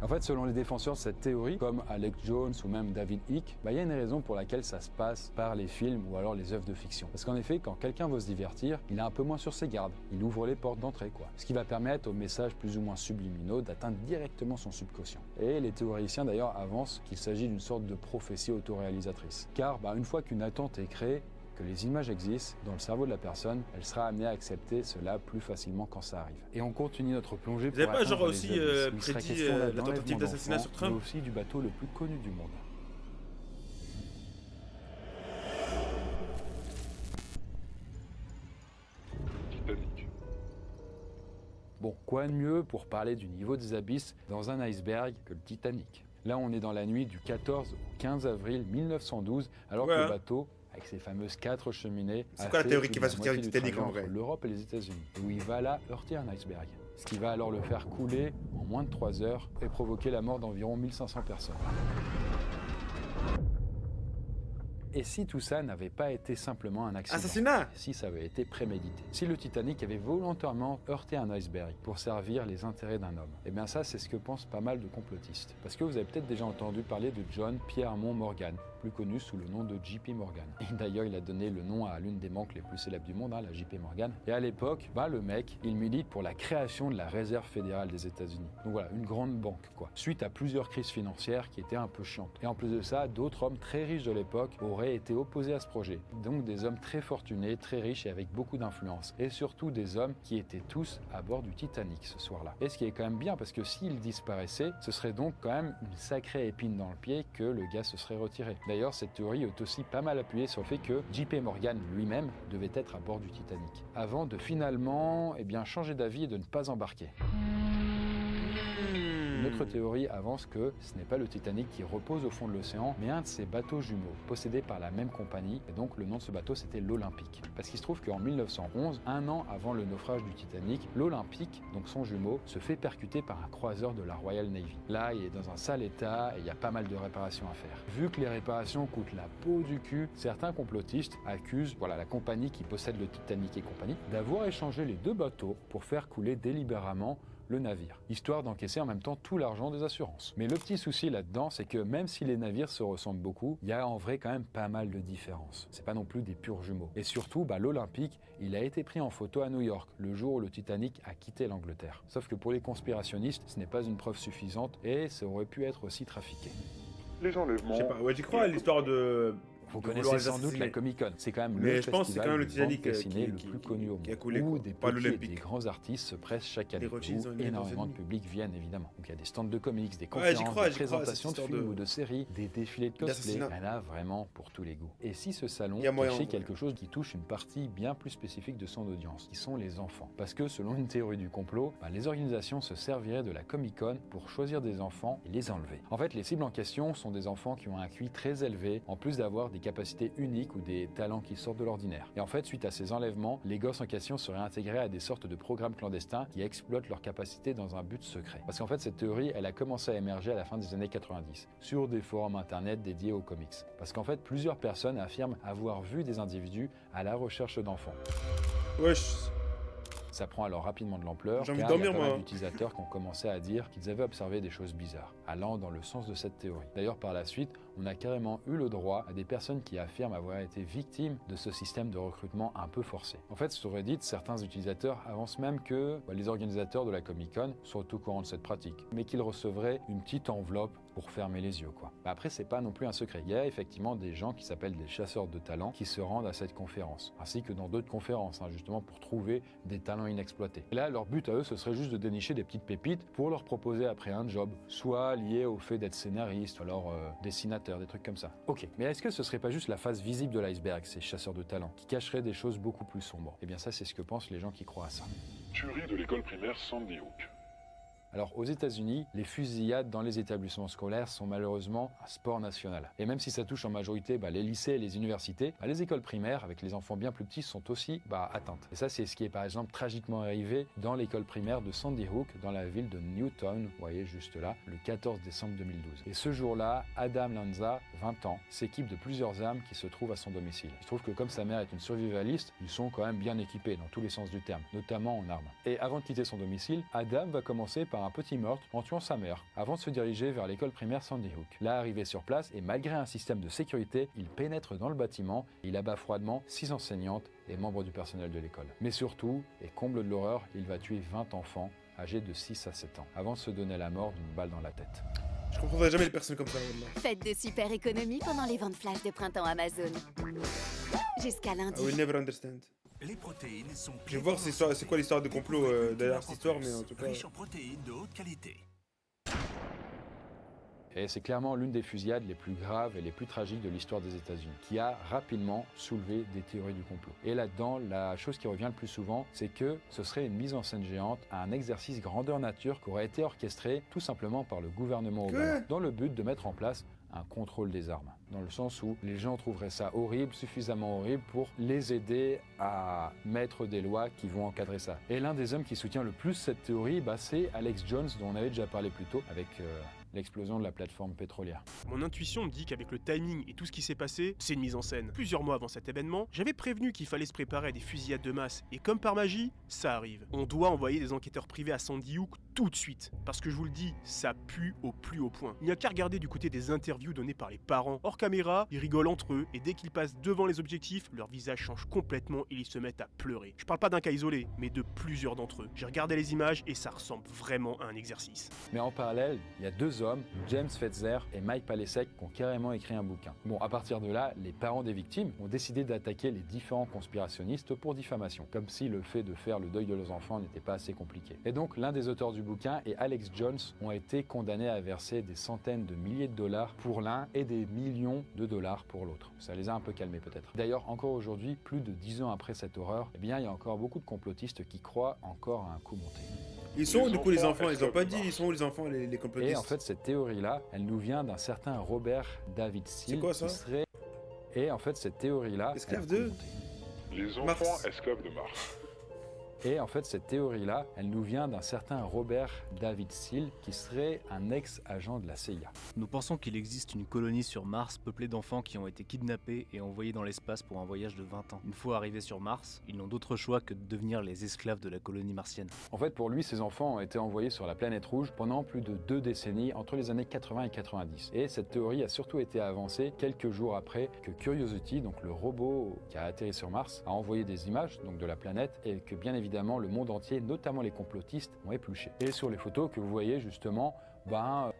En fait, selon les défenseurs de cette théorie, comme Alex Jones ou même David Icke, il y a une raison pour laquelle ça se passe par les films ou alors les œuvres de fiction. Parce qu'en effet, quand quelqu'un veut se divertir, il est un peu moins sur ses gardes. Il ouvre les portes d'entrée, quoi. Ce qui va permettre aux messages plus ou moins subliminaux d'atteindre directement son subconscient. Et les théoriciens d'ailleurs avancent qu'il s'agit d'une sorte de prophétie autoréalisatrice. Car une fois qu'une attente est créée, que les images existent dans le cerveau de la personne, elle sera amenée à accepter cela plus facilement quand ça arrive. Et on continue notre plongée Vous avez pour pas atteindre genre les aussi abysses. Il sera prédit question là la tentative d'enlèvement d'assassinat d'enfants, sur Trump? mais aussi du bateau le plus connu du monde. Titanic. Bon, quoi de mieux pour parler du niveau des abysses dans un iceberg que le Titanic? Là, on est dans la nuit du 14 au 15 avril 1912, alors que le bateau, avec ses fameuses 4 cheminées, c'est quoi la théorie qui va sortir du Titanic en vrai? L'Europe et les États-Unis, où il va là heurter un iceberg. Ce qui va alors le faire couler en moins de 3 heures et provoquer la mort d'environ 1500 personnes. Et si tout ça n'avait pas été simplement un accident? Assassinat! Si ça avait été prémédité? Si le Titanic avait volontairement heurté un iceberg pour servir les intérêts d'un homme? Eh bien ça, c'est ce que pensent pas mal de complotistes. Parce que vous avez peut-être déjà entendu parler de John Pierpont Morgan, plus connu sous le nom de JP Morgan. Et d'ailleurs, il a donné le nom à l'une des banques les plus célèbres du monde, la JP Morgan. Et à l'époque, le mec, il milite pour la création de la Réserve fédérale des États-Unis. Donc voilà, une grande banque, quoi. Suite à plusieurs crises financières qui étaient un peu chiantes. Et en plus de ça, d'autres hommes très riches de l'époque auraient été opposés à ce projet. Donc des hommes très fortunés, très riches et avec beaucoup d'influence. Et surtout des hommes qui étaient tous à bord du Titanic ce soir-là. Et ce qui est quand même bien, parce que s'il disparaissait, ce serait donc quand même une sacrée épine dans le pied que le gars se serait retiré. D'ailleurs, cette théorie est aussi pas mal appuyée sur le fait que JP Morgan lui-même devait être à bord du Titanic, avant de finalement changer d'avis et de ne pas embarquer. Une autre théorie avance que ce n'est pas le Titanic qui repose au fond de l'océan, mais un de ses bateaux jumeaux, possédés par la même compagnie, et donc le nom de ce bateau c'était l'Olympique. Parce qu'il se trouve qu'en 1911, un an avant le naufrage du Titanic, l'Olympique, donc son jumeau, se fait percuter par un croiseur de la Royal Navy. Là, il est dans un sale état et il y a pas mal de réparations à faire. Vu que les réparations coûtent la peau du cul, certains complotistes accusent la compagnie qui possède le Titanic et compagnie d'avoir échangé les deux bateaux pour faire couler délibérément le navire, histoire d'encaisser en même temps tout l'argent des assurances. Mais le petit souci là-dedans, c'est que même si les navires se ressemblent beaucoup, il y a en vrai quand même pas mal de différences. C'est pas non plus des purs jumeaux. Et surtout, l'Olympique, il a été pris en photo à New York, le jour où le Titanic a quitté l'Angleterre. Sauf que pour les conspirationnistes, ce n'est pas une preuve suffisante et ça aurait pu être aussi trafiqué. Les enlèvements. Je sais pas, j'y crois à l'histoire de... Vous connaissez sans doute la Comic-Con, c'est quand même mais le je pense que c'est quand même le Titanic dessiné le plus connu au monde, qui a coulé, où quoi. des Pas petits et l'Olympique. des grands artistes se pressent chaque année, Rothschilds où ont gagné dans énormément de une- public viennent évidemment. Donc il y a des stands de comics, des j'y conférences, crois, des j'y crois, présentations de cette films histoire ou de séries, des défilés de cosplay, il y d'assassinat. en a vraiment pour tous les goûts. Et si ce salon Il y a moyen, cachait en vrai. quelque chose qui touche une partie bien plus spécifique de son audience, qui sont les enfants. Parce que selon une théorie du complot, les organisations se serviraient de la Comic-Con pour choisir des enfants et les enlever. En fait, les cibles en question sont des enfants qui ont un QI très élevé, en plus d'avoir des capacités uniques ou des talents qui sortent de l'ordinaire. Et en fait, suite à ces enlèvements, les gosses en question seraient intégrés à des sortes de programmes clandestins qui exploitent leurs capacités dans un but secret. Parce qu'en fait, cette théorie, elle a commencé à émerger à la fin des années 90, sur des forums internet dédiés aux comics. Parce qu'en fait, plusieurs personnes affirment avoir vu des individus à la recherche d'enfants. Wesh. Ça prend alors rapidement de l'ampleur, J'ai car envie de il y a dormir, pas mal moi. d'utilisateurs qui ont commencé à dire qu'ils avaient observé des choses bizarres, allant dans le sens de cette théorie. D'ailleurs, par la suite, on a carrément eu le droit à des personnes qui affirment avoir été victimes de ce système de recrutement un peu forcé. En fait, sur Reddit, certains utilisateurs avancent même que les organisateurs de la Comic-Con sont au courant de cette pratique, mais qu'ils recevraient une petite enveloppe pour fermer les yeux, quoi. Après, c'est pas non plus un secret. Il y a effectivement des gens qui s'appellent des chasseurs de talents qui se rendent à cette conférence, ainsi que dans d'autres conférences, justement pour trouver des talents inexploités. Et là, leur but à eux, ce serait juste de dénicher des petites pépites pour leur proposer après un job, soit lié au fait d'être scénariste, ou alors dessinateur, des trucs comme ça. Ok, mais est-ce que ce serait pas juste la face visible de l'iceberg, ces chasseurs de talents, qui cacheraient des choses beaucoup plus sombres? Eh bien ça, c'est ce que pensent les gens qui croient à ça. Tuerie de l'école primaire Sandy Hook. Alors aux États-Unis, les fusillades dans les établissements scolaires sont malheureusement un sport national. Et même si ça touche en majorité les lycées et les universités, les écoles primaires, avec les enfants bien plus petits, sont aussi atteintes. Et ça, c'est ce qui est par exemple tragiquement arrivé dans l'école primaire de Sandy Hook, dans la ville de Newtown, vous voyez juste là, le 14 décembre 2012. Et ce jour-là, Adam Lanza, 20 ans, s'équipe de plusieurs armes qui se trouvent à son domicile. Il se trouve que comme sa mère est une survivaliste, ils sont quand même bien équipés dans tous les sens du terme, notamment en armes. Et avant de quitter son domicile, Adam va commencer par un petit meurtre en tuant sa mère, avant de se diriger vers l'école primaire Sandy Hook. Là, arrivé sur place, et malgré un système de sécurité, il pénètre dans le bâtiment et il abat froidement 6 enseignantes et membres du personnel de l'école. Mais surtout, et comble de l'horreur, il va tuer 20 enfants âgés de 6 à 7 ans, avant de se donner la mort d'une balle dans la tête. Je comprendrai jamais les personnes comme ça, vraiment. Faites de super économies pendant les ventes flash de printemps Amazon. Jusqu'à lundi. I will never understand. Les protéines sont Je vais voir c'est quoi l'histoire de complot derrière cette histoire, mais en tout cas... riches en protéines de haute qualité. Et c'est clairement l'une des fusillades les plus graves et les plus tragiques de l'histoire des États-Unis, qui a rapidement soulevé des théories du complot. Et là-dedans, la chose qui revient le plus souvent, c'est que ce serait une mise en scène géante à un exercice grandeur nature qui aurait été orchestré tout simplement par le gouvernement Obama, dans le but de mettre en place un contrôle des armes. Dans le sens où les gens trouveraient ça horrible, suffisamment horrible pour les aider à mettre des lois qui vont encadrer ça. Et l'un des hommes qui soutient le plus cette théorie, c'est Alex Jones, dont on avait déjà parlé plus tôt, avec l'explosion de la plateforme pétrolière. Mon intuition me dit qu'avec le timing et tout ce qui s'est passé, c'est une mise en scène. Plusieurs mois avant cet événement, j'avais prévenu qu'il fallait se préparer à des fusillades de masse, et comme par magie, ça arrive. On doit envoyer des enquêteurs privés à Sandy Hook tout de suite, parce que je vous le dis, ça pue au plus haut point. Il n'y a qu'à regarder du côté des interviews données par les parents. Hors caméra, ils rigolent entre eux, et dès qu'ils passent devant les objectifs, leur visage change complètement et ils se mettent à pleurer. Je parle pas d'un cas isolé, mais de plusieurs d'entre eux. J'ai regardé les images et ça ressemble vraiment à un exercice. Mais en parallèle, il y a deux hommes, James Fetzer et Mike Palecek, qui ont carrément écrit un bouquin. Bon, à partir de là, les parents des victimes ont décidé d'attaquer les différents conspirationnistes pour diffamation, comme si le fait de faire le deuil de leurs enfants n'était pas assez compliqué. Et donc, l'un des auteurs du bouquin et Alex Jones ont été condamnés à verser des centaines de milliers de dollars pour l'un et des millions de dollars pour l'autre. Ça les a un peu calmés peut-être. D'ailleurs, encore aujourd'hui, plus de 10 ans après cette horreur, il y a encore beaucoup de complotistes qui croient encore à un coup monté. Ils sont où du coup les enfants? Ils ont pas dit ils sont où les enfants, les complotistes? Et en fait, cette théorie-là, elle nous vient d'un certain Robert David Seal. C'est quoi ça? Qui serait... Et en fait, cette théorie-là... Esclave de... Les enfants esclaves de Mars. Et en fait, cette théorie-là, elle nous vient d'un certain Robert David Seal, qui serait un ex-agent de la CIA. Nous pensons qu'il existe une colonie sur Mars peuplée d'enfants qui ont été kidnappés et envoyés dans l'espace pour un voyage de 20 ans. Une fois arrivés sur Mars, ils n'ont d'autre choix que de devenir les esclaves de la colonie martienne. En fait, pour lui, ces enfants ont été envoyés sur la planète rouge pendant plus de 2 décennies, entre les années 80 et 90. Et cette théorie a surtout été avancée quelques jours après que Curiosity, donc le robot qui a atterri sur Mars, a envoyé des images donc de la planète et que bien évidemment le monde entier, notamment les complotistes, ont épluché. Et sur les photos que vous voyez justement,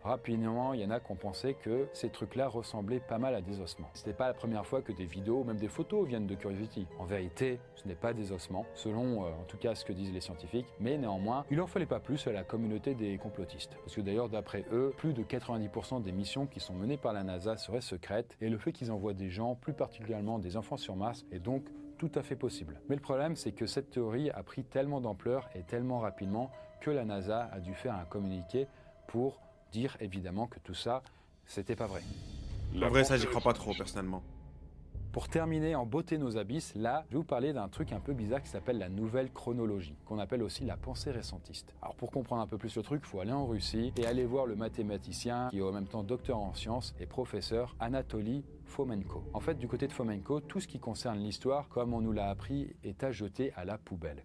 rapidement, il y en a qui ont pensé que ces trucs-là ressemblaient pas mal à des ossements. C'était pas la première fois que des vidéos, même des photos viennent de Curiosity. En vérité, ce n'est pas des ossements, selon en tout cas ce que disent les scientifiques, mais néanmoins, il en fallait pas plus à la communauté des complotistes. Parce que d'ailleurs, d'après eux, plus de 90% des missions qui sont menées par la NASA seraient secrètes, et le fait qu'ils envoient des gens, plus particulièrement des enfants sur Mars, est donc tout à fait possible. Mais le problème, c'est que cette théorie a pris tellement d'ampleur et tellement rapidement que la NASA a dû faire un communiqué pour dire évidemment que tout ça, c'était pas vrai. En vrai, ça, j'y crois pas trop, personnellement. Pour terminer en beauté nos abysses, là, je vais vous parler d'un truc un peu bizarre qui s'appelle la nouvelle chronologie, qu'on appelle aussi la pensée récentiste. Alors pour comprendre un peu plus le truc, il faut aller en Russie et aller voir le mathématicien qui est en même temps docteur en sciences et professeur Anatoly Fomenko. En fait, du côté de Fomenko, tout ce qui concerne l'histoire, comme on nous l'a appris, est à jeter à la poubelle.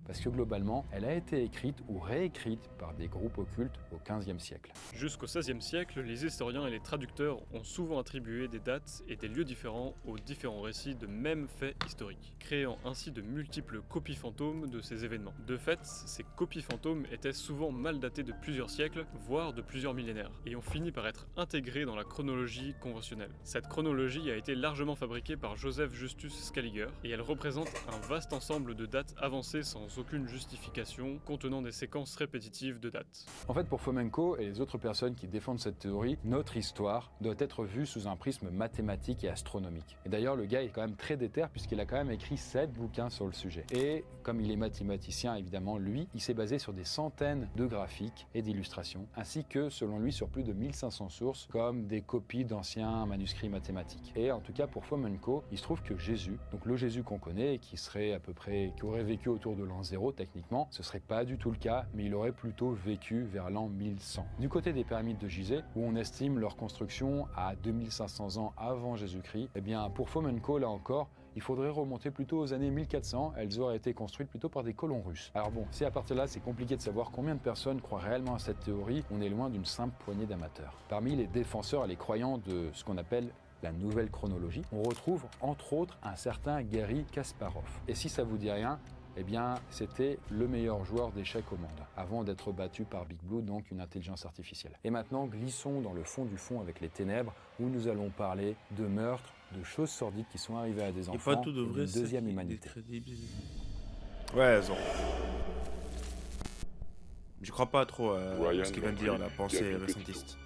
Parce que globalement, elle a été écrite ou réécrite par des groupes occultes au XVe siècle. Jusqu'au XVIe siècle, les historiens et les traducteurs ont souvent attribué des dates et des lieux différents aux différents récits de mêmes faits historiques, créant ainsi de multiples copies fantômes de ces événements. De fait, ces copies fantômes étaient souvent mal datées de plusieurs siècles, voire de plusieurs millénaires, et ont fini par être intégrées dans la chronologie conventionnelle. Cette chronologie a été largement fabriquée par Joseph Justus Scaliger, et elle représente un vaste ensemble de dates avancées sans aucune justification, contenant des séquences répétitives de dates. En fait, pour Fomenko et les autres personnes qui défendent cette théorie, notre histoire doit être vue sous un prisme mathématique et astronomique. Et d'ailleurs, le gars est quand même très déter puisqu'il a quand même écrit 7 bouquins sur le sujet. Et comme il est mathématicien, évidemment, lui, il s'est basé sur des centaines de graphiques et d'illustrations, ainsi que, selon lui, sur plus de 1500 sources, comme des copies d'anciens manuscrits mathématiques. Et en tout cas, pour Fomenko, il se trouve que Jésus, donc le Jésus qu'on connaît, qui serait à peu près, qui aurait vécu autour de l'an 0 techniquement, ce serait pas du tout le cas, mais il aurait plutôt vécu vers l'an 1100. Du côté des pyramides de Gizeh, où on estime leur construction à 2500 ans avant Jésus-Christ, eh bien pour Fomenko, là encore, il faudrait remonter plutôt aux années 1400, elles auraient été construites plutôt par des colons russes. Alors bon, si à partir de là c'est compliqué de savoir combien de personnes croient réellement à cette théorie, on est loin d'une simple poignée d'amateurs. Parmi les défenseurs et les croyants de ce qu'on appelle la nouvelle chronologie, on retrouve entre autres un certain Garry Kasparov. Et si ça vous dit rien, eh bien, c'était le meilleur joueur d'échecs au monde, avant d'être battu par Big Blue, donc une intelligence artificielle. Et maintenant, glissons dans le fond du fond avec les ténèbres, où nous allons parler de meurtres, de choses sordides qui sont arrivées à des enfants, pas tout de vrai, une deuxième humanité. Ouais, elles ont. Je crois pas trop à ce qu'il vient de dire, la pensée récentiste.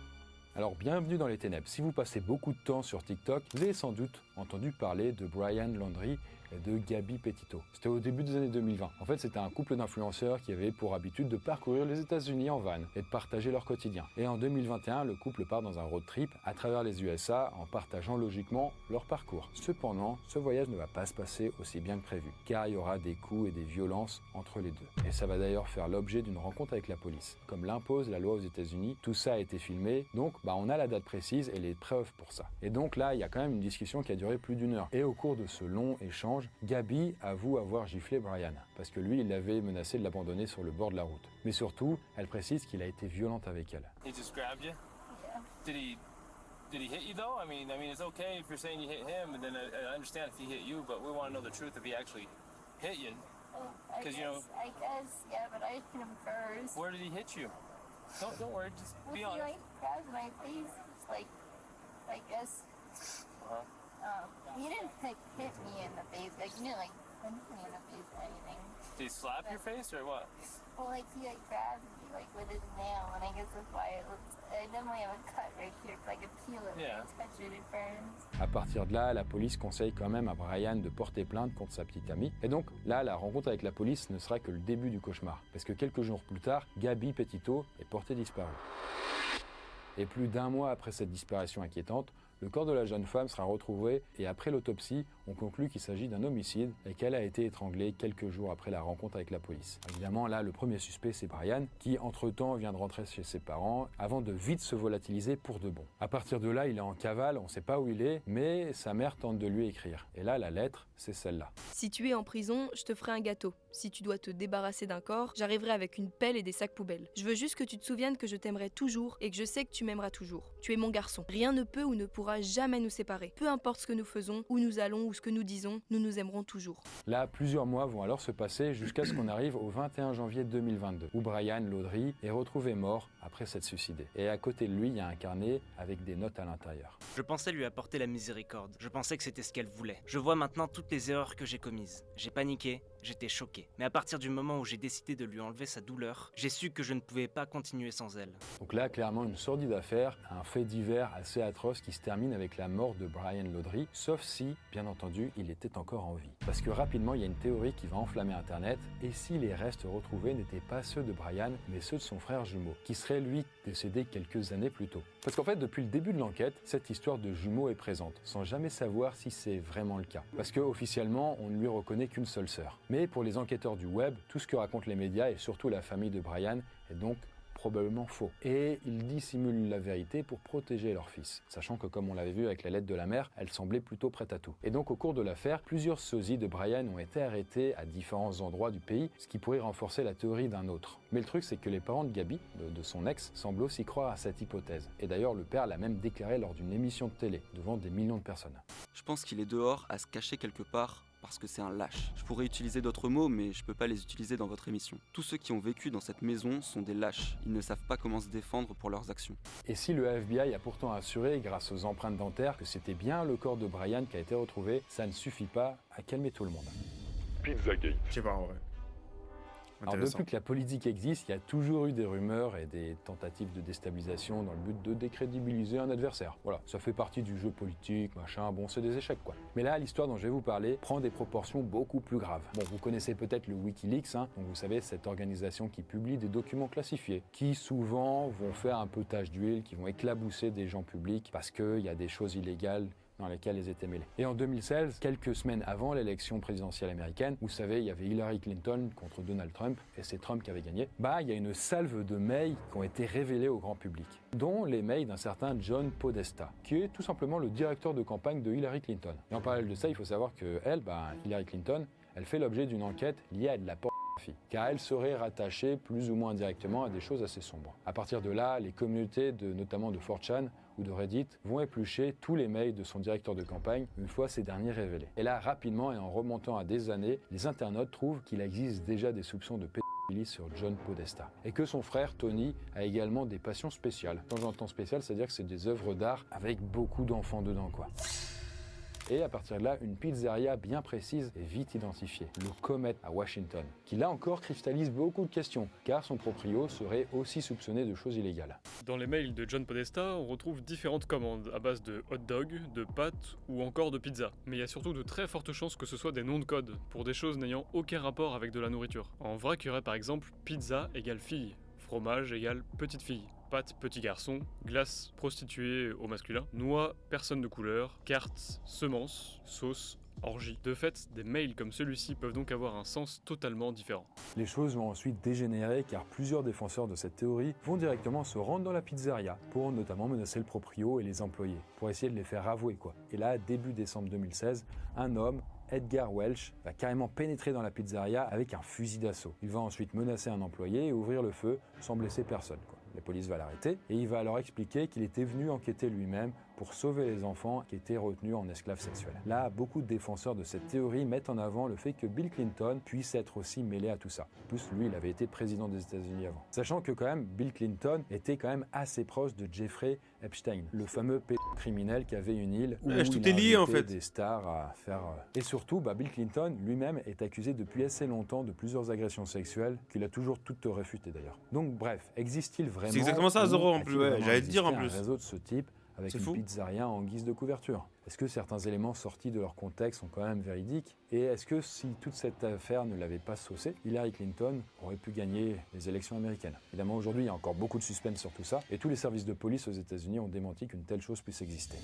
Alors bienvenue dans les ténèbres. Si vous passez beaucoup de temps sur TikTok, vous avez sans doute entendu parler de Brian Laundrie et de Gabby Petito. C'était au début des années 2020. En fait, c'était un couple d'influenceurs qui avaient pour habitude de parcourir les États-Unis en van et de partager leur quotidien. Et en 2021, le couple part dans un road trip à travers les USA en partageant logiquement leur parcours. Cependant, ce voyage ne va pas se passer aussi bien que prévu, car il y aura des coups et des violences entre les deux. Et ça va d'ailleurs faire l'objet d'une rencontre avec la police. Comme l'impose la loi aux États-Unis, tout ça a été filmé, donc on a la date précise et les preuves pour ça. Et donc là, il y a quand même une discussion qui a duré plus d'1 heure. Et au cours de ce long échange, Gabby avoue avoir giflé Brian, parce que lui, il l'avait menacé de l'abandonner sur le bord de la route. Mais surtout, elle précise qu'il a été violent avec elle. He just grabbed you? Yeah. Did he hit you though? I mean, it's okay if you're saying you hit him, and then I understand if he hit you, but we want to know the truth if he actually hit you. I guess, yeah, but I hit him first. Where did he hit you? Don't worry, just be honest. He grabbed my face, just like this. He didn't hit me in the face, he didn't punch me in the face or anything. Did he slap your face or what? Well, he grabbed me with his nail, and I guess that's why I definitely have a cut right here, because I could feel it when I touch it, it burns. À partir de là, la police conseille quand même à Brian de porter plainte contre sa petite amie. Et donc là, la rencontre avec la police ne sera que le début du cauchemar, parce que quelques jours plus tard, Gabby Petito est portée disparue. Et plus d'1 mois après cette disparition inquiétante, le corps de la jeune femme sera retrouvé et après l'autopsie, on conclut qu'il s'agit d'un homicide et qu'elle a été étranglée quelques jours après la rencontre avec la police. Évidemment, là, le premier suspect, c'est Brian, qui entre-temps vient de rentrer chez ses parents avant de vite se volatiliser pour de bon. À partir de là, il est en cavale, on ne sait pas où il est, mais sa mère tente de lui écrire. Et là, la lettre, c'est celle-là. Si tu es en prison, je te ferai un gâteau. Si tu dois te débarrasser d'un corps, j'arriverai avec une pelle et des sacs poubelles. Je veux juste que tu te souviennes que je t'aimerai toujours et que je sais que tu m'aimeras toujours. Tu es mon garçon. Rien ne peut ou ne pourra jamais nous séparer. Peu importe ce que nous faisons, où nous allons ou ce que nous disons, nous nous aimerons toujours. Là, plusieurs mois vont alors se passer jusqu'à ce qu'on arrive au 21 janvier 2022, où Brian Laundrie est retrouvé mort après s'être suicidé. Et à côté de lui, il y a un carnet avec des notes à l'intérieur. Je pensais lui apporter la miséricorde. Je pensais que c'était ce qu'elle voulait. Je vois maintenant toutes les erreurs que j'ai commises. J'ai paniqué, j'étais choqué. Mais à partir du moment où j'ai décidé de lui enlever sa douleur, j'ai su que je ne pouvais pas continuer sans elle. Donc là, clairement, une sordide affaire, un fait divers assez atroce qui se termine avec la mort de Brian Laundrie, sauf si, bien entendu, il était encore en vie. Parce que rapidement, il y a une théorie qui va enflammer Internet, et si les restes retrouvés n'étaient pas ceux de Brian, mais ceux de son frère jumeau, qui serait lui décédé quelques années plus tôt. Parce qu'en fait, depuis le début de l'enquête, cette histoire de jumeaux est présente, sans jamais savoir si c'est vraiment le cas. Parce que officiellement, on ne lui reconnaît qu'une seule sœur. Mais pour les enquêteurs du web, tout ce que racontent les médias et surtout la famille de Brian est donc probablement faux. Et ils dissimulent la vérité pour protéger leur fils, sachant que comme on l'avait vu avec la lettre de la mère, elle semblait plutôt prête à tout. Et donc au cours de l'affaire, plusieurs sosies de Brian ont été arrêtés à différents endroits du pays, ce qui pourrait renforcer la théorie d'un autre. Mais le truc c'est que les parents de Gabi, de son ex, semblent aussi croire à cette hypothèse. Et d'ailleurs le père l'a même déclaré lors d'une émission de télé, devant des millions de personnes. Je pense qu'il est dehors à se cacher quelque part parce que c'est un lâche. Je pourrais utiliser d'autres mots, mais je peux pas les utiliser dans votre émission. Tous ceux qui ont vécu dans cette maison sont des lâches. Ils ne savent pas comment se défendre pour leurs actions. Et si le FBI a pourtant assuré, grâce aux empreintes dentaires, que c'était bien le corps de Brian qui a été retrouvé, ça ne suffit pas à calmer tout le monde. Pizzagate. Je sais pas en vrai. Alors depuis que la politique existe, il y a toujours eu des rumeurs et des tentatives de déstabilisation dans le but de décrédibiliser un adversaire. Voilà, ça fait partie du jeu politique, machin, bon c'est des échecs quoi. Mais là, l'histoire dont je vais vous parler prend des proportions beaucoup plus graves. Bon, vous connaissez peut-être le Wikileaks, hein, donc vous savez, cette organisation qui publie des documents classifiés, qui souvent vont faire un peu tache d'huile, qui vont éclabousser des gens publics parce qu'il y a des choses illégales dans lesquels ils étaient mêlés. Et en 2016, quelques semaines avant l'élection présidentielle américaine, vous savez, il y avait Hillary Clinton contre Donald Trump, et c'est Trump qui avait gagné, il y a une salve de mails qui ont été révélés au grand public, dont les mails d'un certain John Podesta, qui est tout simplement le directeur de campagne de Hillary Clinton. Et en parallèle de ça, il faut savoir que Hillary Clinton, elle fait l'objet d'une enquête liée à de la pornographie, car elle serait rattachée plus ou moins directement à des choses assez sombres. À partir de là, les communautés notamment de 4chan ou de Reddit vont éplucher tous les mails de son directeur de campagne une fois ces derniers révélés. Et là, rapidement et en remontant à des années, les internautes trouvent qu'il existe déjà des soupçons de pédophilie sur John Podesta. Et que son frère, Tony, a également des passions spéciales. Quand j'entends spécial, c'est-à-dire que c'est des œuvres d'art avec beaucoup d'enfants dedans, quoi. Et à partir de là, une pizzeria bien précise est vite identifiée, le Comet à Washington, qui là encore cristallise beaucoup de questions, car son proprio serait aussi soupçonné de choses illégales. Dans les mails de John Podesta, on retrouve différentes commandes à base de hot dog, de pâtes ou encore de pizza. Mais il y a surtout de très fortes chances que ce soit des noms de code, pour des choses n'ayant aucun rapport avec de la nourriture. En vrac, il y aurait par exemple pizza égale fille, fromage égale petite fille, pâte petit garçon, glace prostituée au masculin, noix personne de couleur, carte, semence, sauce, orgie. De fait, des mails comme celui-ci peuvent donc avoir un sens totalement différent. Les choses vont ensuite dégénérer car plusieurs défenseurs de cette théorie vont directement se rendre dans la pizzeria pour notamment menacer le proprio et les employés, pour essayer de les faire avouer quoi. Et là, début décembre 2016, un homme, Edgar Welch, va carrément pénétrer dans la pizzeria avec un fusil d'assaut. Il va ensuite menacer un employé et ouvrir le feu sans blesser personne, quoi. La police va l'arrêter et il va alors expliquer qu'il était venu enquêter lui-même pour sauver les enfants qui étaient retenus en esclaves sexuels. Là, beaucoup de défenseurs de cette théorie mettent en avant le fait que Bill Clinton puisse être aussi mêlé à tout ça. En plus, lui, il avait été président des États-Unis avant. Sachant que quand même, Bill Clinton était quand même assez proche de Jeffrey Epstein, le fameux criminel qui avait une île où tout est lié en fait. Des stars à faire. Et surtout, Bill Clinton lui-même est accusé depuis assez longtemps de plusieurs agressions sexuelles qu'il a toujours toutes refutées d'ailleurs. Donc bref, existe-t-il vraiment? C'est exactement ça, Zoro en plus. Ouais, j'allais te dire en plus. Un réseau de ce type avec une pizzeria en guise de couverture. Est-ce que certains éléments sortis de leur contexte sont quand même véridiques? Et est-ce que si toute cette affaire ne l'avait pas saucé, Hillary Clinton aurait pu gagner les élections américaines? Évidemment, aujourd'hui, il y a encore beaucoup de suspense sur tout ça, et tous les services de police aux États-Unis ont démenti qu'une telle chose puisse exister.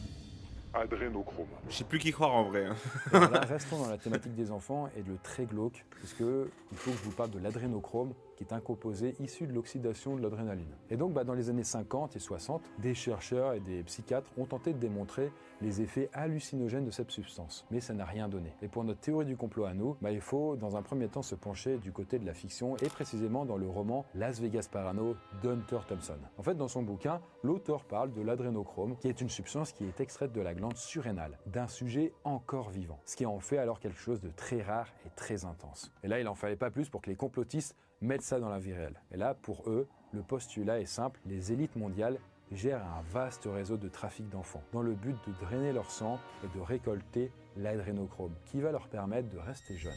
Adrénochrome. Je sais plus qui croire en vrai. Là, restons dans la thématique des enfants et de le très glauque, puisque il faut que je vous parle de l'adrénochrome, qui est un composé issu de l'oxydation de l'adrénaline. Et donc, dans les années 50 et 60, des chercheurs et des psychiatres ont tenté de démontrer les effets hallucinogènes de cette substance. Mais ça n'a rien donné. Et pour notre théorie du complot à nous, il faut dans un premier temps se pencher du côté de la fiction, et précisément dans le roman Las Vegas Parano d'Hunter Thompson. En fait, dans son bouquin, l'auteur parle de l'adrénochrome, qui est une substance qui est extraite de la glande surrénale d'un sujet encore vivant. Ce qui en fait alors quelque chose de très rare et très intense. Et là, il en fallait pas plus pour que les complotistes mettent ça dans la vie réelle. Et là, pour eux, le postulat est simple, les élites mondiales gèrent un vaste réseau de trafic d'enfants, dans le but de drainer leur sang et de récolter l'adrénochrome, qui va leur permettre de rester jeunes.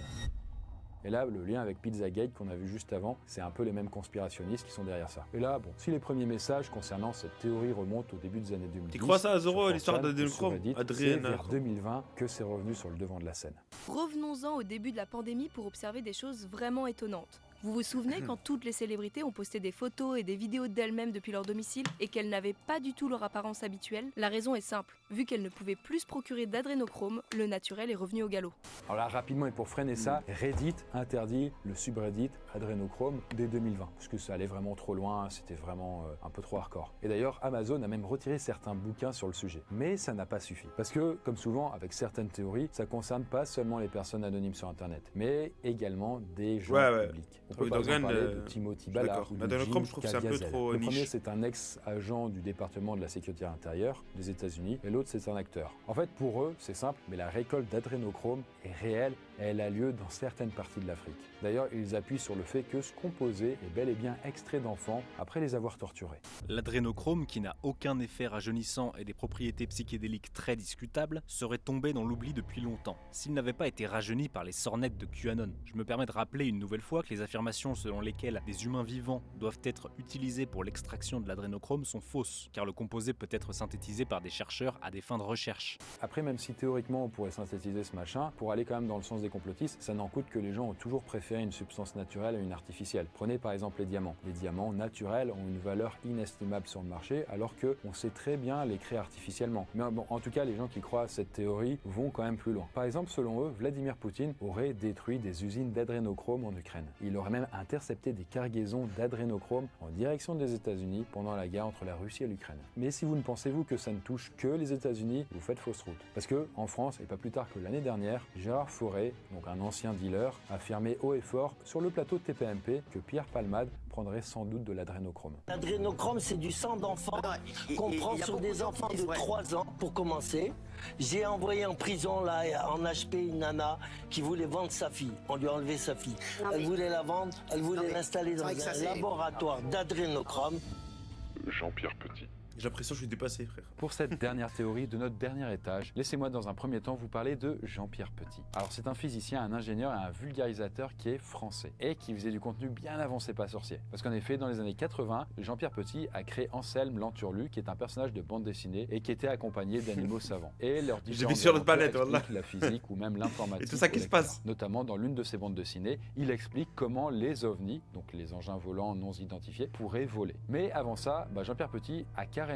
Et là, le lien avec Pizzagate qu'on a vu juste avant, c'est un peu les mêmes conspirationnistes qui sont derrière ça. Et là, si les premiers messages concernant cette théorie remontent au début des années 2010... Tu crois ça à Zoro, l'histoire d'adrénochrome? C'est vers 2020 que c'est revenu sur le devant de la scène. Revenons-en au début de la pandémie pour observer des choses vraiment étonnantes. Vous vous souvenez quand toutes les célébrités ont posté des photos et des vidéos d'elles-mêmes depuis leur domicile et qu'elles n'avaient pas du tout leur apparence habituelle? La raison est simple, vu qu'elles ne pouvaient plus se procurer d'adrénochrome, le naturel est revenu au galop. Alors là, rapidement et pour freiner ça, Reddit interdit le subreddit adrénochrome dès 2020, parce que ça allait vraiment trop loin, c'était vraiment un peu trop hardcore. Et d'ailleurs, Amazon a même retiré certains bouquins sur le sujet. Mais ça n'a pas suffi, parce que, comme souvent, avec certaines théories, ça concerne pas seulement les personnes anonymes sur Internet, mais également des gens publics. On peut par exemple parler de Timothy Ballard ou de Jim je trouve que c'est un peu Caviezel. trop Le niche. premier, c'est un ex-agent du département de la sécurité intérieure des États-Unis, et l'autre, c'est un acteur. En fait, pour eux, c'est simple, mais la récolte d'adrénochrome est réelle et elle a lieu dans certaines parties de l'Afrique. D'ailleurs, ils appuient sur le fait que ce composé est bel et bien extrait d'enfants après les avoir torturés. L'adrénochrome, qui n'a aucun effet rajeunissant et des propriétés psychédéliques très discutables, serait tombé dans l'oubli depuis longtemps, s'il n'avait pas été rajeuni par les sornettes de QAnon. Je me permets de rappeler une nouvelle fois que les affirmations selon lesquelles des humains vivants doivent être utilisés pour l'extraction de l'adrénochrome sont fausses, car le composé peut être synthétisé par des chercheurs à des fins de recherche. Après, même si théoriquement on pourrait synthétiser ce machin, pour aller quand même dans le sens des complotistes, ça n'en coûte que les gens ont toujours préféré une substance naturelle à une artificielle. Prenez par exemple les diamants. Les diamants naturels ont une valeur inestimable sur le marché, alors qu'on sait très bien les créer artificiellement. Mais bon, en tout cas, les gens qui croient à cette théorie vont quand même plus loin. Par exemple, selon eux, Vladimir Poutine aurait détruit des usines d'adrénochrome en Ukraine. Il aurait même intercepté des cargaisons d'adrénochrome en direction des États-Unis pendant la guerre entre la Russie et l'Ukraine. Mais si vous ne pensez-vous que ça ne touche que les États-Unis, vous faites fausse route. Parce que, en France, et pas plus tard que l'année dernière, Gérard Fauré, donc un ancien dealer, a affirmé haut et fort sur le plateau de TPMP que Pierre Palmade prendrait sans doute de l'adrénochrome. L'adrénochrome, c'est du sang d'enfant qu'on prend sur des enfants de 3 ans pour commencer. J'ai envoyé en prison là, en HP une nana qui voulait vendre sa fille. On lui a enlevé sa fille. Elle voulait la vendre, elle voulait l'installer dans un laboratoire d'adrénochrome. Jean-Pierre Petit. J'ai l'impression que je suis dépassé, frère. Pour cette dernière théorie de notre dernier étage, laissez-moi dans un premier temps vous parler de Jean-Pierre Petit. Alors c'est un physicien, un ingénieur et un vulgarisateur qui est français et qui faisait du contenu bien avant C'est pas sorcier. Parce qu'en effet, dans les années 80, Jean-Pierre Petit a créé Anselme l'Enturlu, qui est un personnage de bande dessinée et qui était accompagné d'animaux savants. Et leur J'ai vu sur notre planète, voilà. la physique ou même l'informatique. Et tout ça qui se passe. Notamment dans l'une de ses bandes dessinées, il explique comment les ovnis, donc les engins volants non identifiés, pourraient voler. Mais avant ça, Jean-Pierre Petit a carrément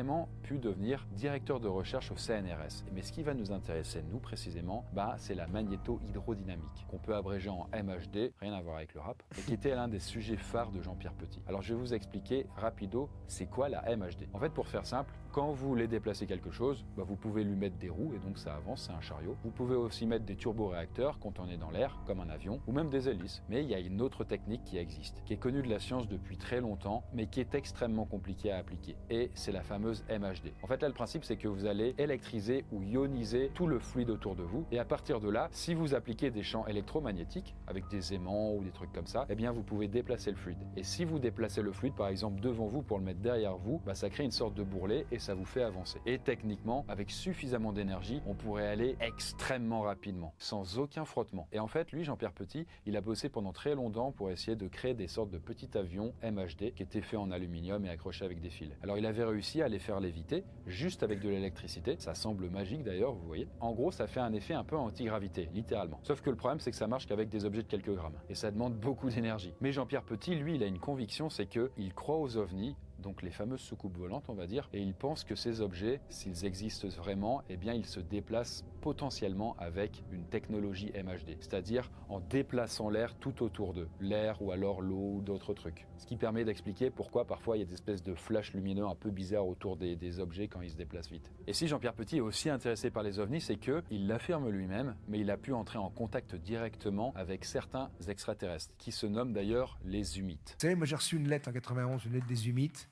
pu devenir directeur de recherche au CNRS. Mais ce qui va nous intéresser, nous précisément, c'est la magnéto-hydrodynamique, qu'on peut abréger en MHD, rien à voir avec le rap, et qui était l'un des sujets phares de Jean-Pierre Petit. Alors je vais vous expliquer rapido, c'est quoi la MHD. En fait, pour faire simple, quand vous voulez déplacer quelque chose, vous pouvez lui mettre des roues et donc ça avance, c'est un chariot. Vous pouvez aussi mettre des turboréacteurs quand on est dans l'air, comme un avion, ou même des hélices. Mais il y a une autre technique qui existe, qui est connue de la science depuis très longtemps, mais qui est extrêmement compliquée à appliquer. Et c'est la fameuse MHD. En fait, là, le principe, c'est que vous allez électriser ou ioniser tout le fluide autour de vous. Et à partir de là, si vous appliquez des champs électromagnétiques, avec des aimants ou des trucs comme ça, eh bien, vous pouvez déplacer le fluide. Et si vous déplacez le fluide, par exemple, devant vous pour le mettre derrière vous, ça crée une sorte de bourrelet et ça vous fait avancer. Et techniquement, avec suffisamment d'énergie, on pourrait aller extrêmement rapidement, sans aucun frottement. Et en fait, lui, Jean-Pierre Petit, il a bossé pendant très longtemps pour essayer de créer des sortes de petits avions MHD qui étaient faits en aluminium et accrochés avec des fils. Alors, il avait réussi à les faire léviter, juste avec de l'électricité. Ça semble magique d'ailleurs, vous voyez. En gros, ça fait un effet un peu anti-gravité, littéralement. Sauf que le problème, c'est que ça marche qu'avec des objets de quelques grammes. Et ça demande beaucoup d'énergie. Mais Jean-Pierre Petit, lui, il a une conviction, c'est qu'il croit aux ovnis, donc les fameuses soucoupes volantes, on va dire, et il pense que ces objets, s'ils existent vraiment, eh bien ils se déplacent potentiellement avec une technologie MHD, c'est-à-dire en déplaçant l'air tout autour d'eux, l'air ou alors l'eau ou d'autres trucs. Ce qui permet d'expliquer pourquoi parfois il y a des espèces de flashs lumineux un peu bizarres autour des objets quand ils se déplacent vite. Et si Jean-Pierre Petit est aussi intéressé par les ovnis, c'est qu'il l'affirme lui-même, mais il a pu entrer en contact directement avec certains extraterrestres, qui se nomment d'ailleurs les Humites. Vous savez, moi j'ai reçu une lettre en 91, une lettre des Humites.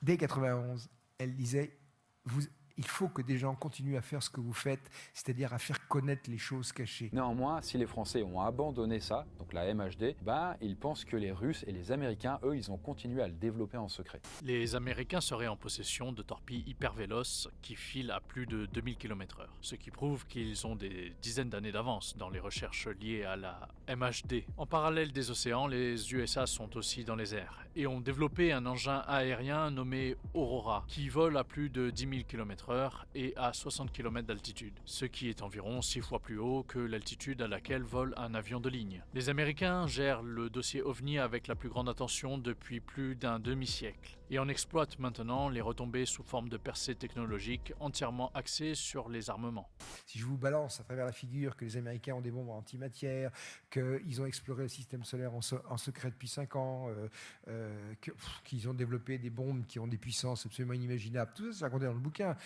Dès 91, elle disait il faut que des gens continuent à faire ce que vous faites, c'est-à-dire à faire connaître les choses cachées. Néanmoins, si les Français ont abandonné ça, donc la MHD, ils pensent que les Russes et les Américains, eux, ils ont continué à le développer en secret. Les Américains seraient en possession de torpilles hyper véloces qui filent à plus de 2000 km/h, ce qui prouve qu'ils ont des dizaines d'années d'avance dans les recherches liées à la MHD. En parallèle des océans, les USA sont aussi dans les airs et ont développé un engin aérien nommé Aurora qui vole à plus de 10 000 km/h. km/h et à 60 km d'altitude, ce qui est environ 6 fois plus haut que l'altitude à laquelle vole un avion de ligne. Les Américains gèrent le dossier OVNI avec la plus grande attention depuis plus d'un demi-siècle et on exploite maintenant les retombées sous forme de percées technologiques entièrement axées sur les armements. Si je vous balance à travers la figure que les Américains ont des bombes antimatière, qu'ils ont exploré le système solaire en secret depuis 5 ans, qu'ils ont développé des bombes qui ont des puissances absolument inimaginables, tout ça, c'est raconté dans le bouquin.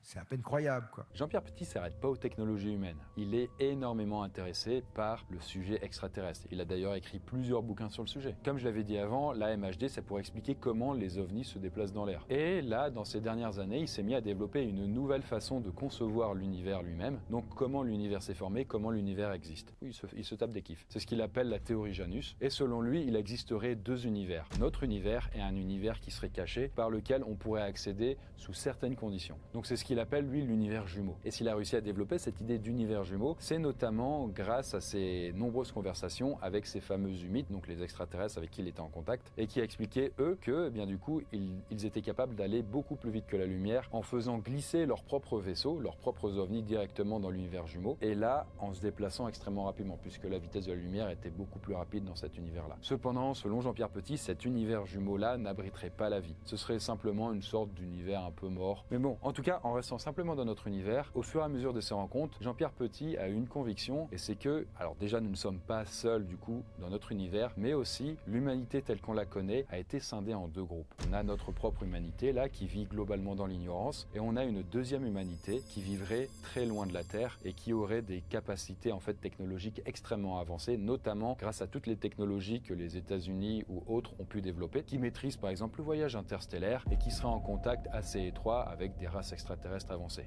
C'est à peine croyable, quoi. Jean-Pierre Petit ne s'arrête pas aux technologies humaines. Il est énormément intéressé par le sujet extraterrestre. Il a d'ailleurs écrit plusieurs bouquins sur le sujet. Comme je l'avais dit avant, la MHD, c'est pour expliquer comment les ovnis se déplacent dans l'air. Et là, dans ces dernières années, il s'est mis à développer une nouvelle façon de concevoir l'univers lui-même. Donc, comment l'univers s'est formé, comment l'univers existe. Oui, il se tape des kiffs. C'est ce qu'il appelle la théorie Janus. Et selon lui, il existerait 2 univers. Notre univers et un univers qui serait caché, par lequel on pourrait accéder sous certaines conditions. Donc, c'est ce qu'il appelle, lui, l'univers jumeau. Et s'il a réussi à développer cette idée d'univers jumeau, c'est notamment grâce à ses nombreuses conversations avec ces fameux humides, donc les extraterrestres avec qui il était en contact, et qui expliquaient, eux, que, eh bien du coup, ils étaient capables d'aller beaucoup plus vite que la lumière en faisant glisser leurs propres vaisseaux, leurs propres ovnis directement dans l'univers jumeau, et là, en se déplaçant extrêmement rapidement, puisque la vitesse de la lumière était beaucoup plus rapide dans cet univers-là. Cependant, selon Jean-Pierre Petit, cet univers jumeau-là n'abriterait pas la vie. Ce serait simplement une sorte d'univers un peu mort. Mais bon, en tout cas, en restant simplement dans notre univers, au fur et à mesure de ces rencontres, Jean-Pierre Petit a une conviction, et c'est que, alors déjà nous ne sommes pas seuls du coup dans notre univers, mais aussi l'humanité telle qu'on la connaît a été scindée en 2 groupes. On a notre propre humanité là qui vit globalement dans l'ignorance, et on a une deuxième humanité qui vivrait très loin de la Terre et qui aurait des capacités en fait technologiques extrêmement avancées, notamment grâce à toutes les technologies que les États-Unis ou autres ont pu développer, qui maîtrisent par exemple le voyage interstellaire et qui seraient en contact assez étroit avec des races extraterrestres avancées.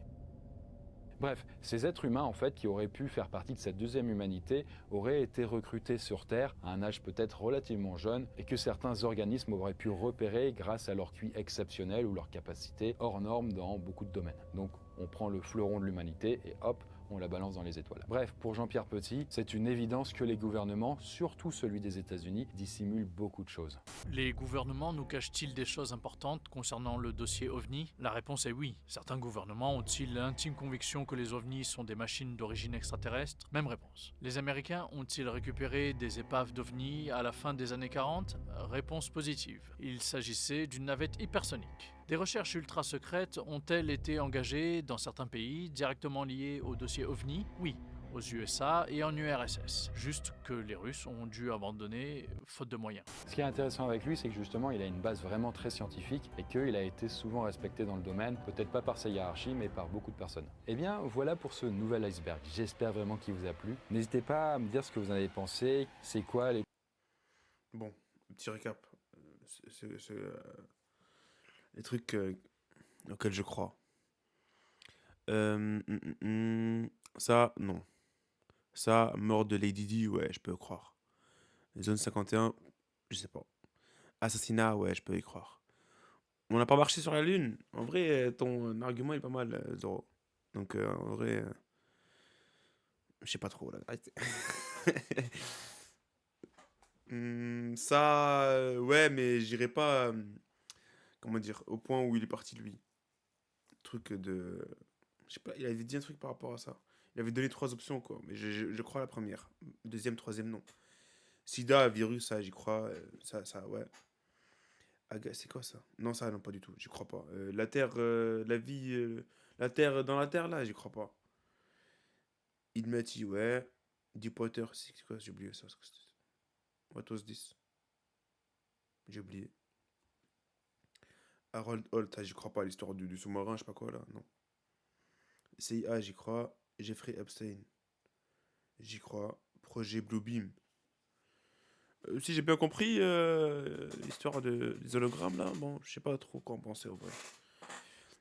Bref, ces êtres humains en fait qui auraient pu faire partie de cette deuxième humanité auraient été recrutés sur Terre à un âge peut-être relativement jeune et que certains organismes auraient pu repérer grâce à leur QI exceptionnel ou leur capacité hors normes dans beaucoup de domaines. Donc on prend le fleuron de l'humanité et hop, on la balance dans les étoiles. Bref, pour Jean-Pierre Petit, c'est une évidence que les gouvernements, surtout celui des États-Unis, dissimulent beaucoup de choses. Les gouvernements nous cachent-ils des choses importantes concernant le dossier OVNI? La réponse est oui. Certains gouvernements ont-ils l'intime conviction que les OVNIs sont des machines d'origine extraterrestre? Même réponse. Les Américains ont-ils récupéré des épaves d'OVNI à la fin des années 40? Réponse positive. Il s'agissait d'une navette hypersonique. Des recherches ultra secrètes ont-elles été engagées dans certains pays directement liées au dossier OVNI? Oui, aux USA et en URSS. Juste que les Russes ont dû abandonner faute de moyens. Ce qui est intéressant avec lui, c'est que justement, il a une base vraiment très scientifique et qu'il a été souvent respecté dans le domaine, peut-être pas par sa hiérarchie, mais par beaucoup de personnes. Eh bien, voilà pour ce nouvel iceberg. J'espère vraiment qu'il vous a plu. N'hésitez pas à me dire ce que vous en avez pensé. C'est quoi les... Bon, petit récap. Les trucs auxquels je crois. Ça, non. Ça, mort de Lady Di, ouais, je peux y croire. Zone 51, je sais pas. Assassinat, ouais, je peux y croire. On n'a pas marché sur la Lune. En vrai, ton argument est pas mal, Zoro. Donc, en vrai, je sais pas trop, la vérité. Ça, ouais, mais j'irai pas, comment dire, au point où il est parti, lui. Truc de... Je sais pas, il avait dit un truc par rapport à ça. Il avait donné 3 options, quoi. Mais je crois à la première. Deuxième, troisième, non. Sida, virus, ça, j'y crois. Ça, ouais. C'est quoi ça? Non, ça, non, pas du tout. J'y crois pas. La Terre, la vie... la Terre, dans la Terre, là, j'y crois pas. Il m'a dit, ouais. Deepwater, c'est quoi? J'ai oublié ça. What was this? J'ai oublié. Harold Holt, j'y crois pas. L'histoire du sous-marin, je sais pas quoi, là. Non. CIA, j'y crois. Jeffrey Epstein, j'y crois. Projet Bluebeam. Si j'ai bien compris, l'histoire des hologrammes, là, bon, je sais pas trop quoi en penser, au vrai.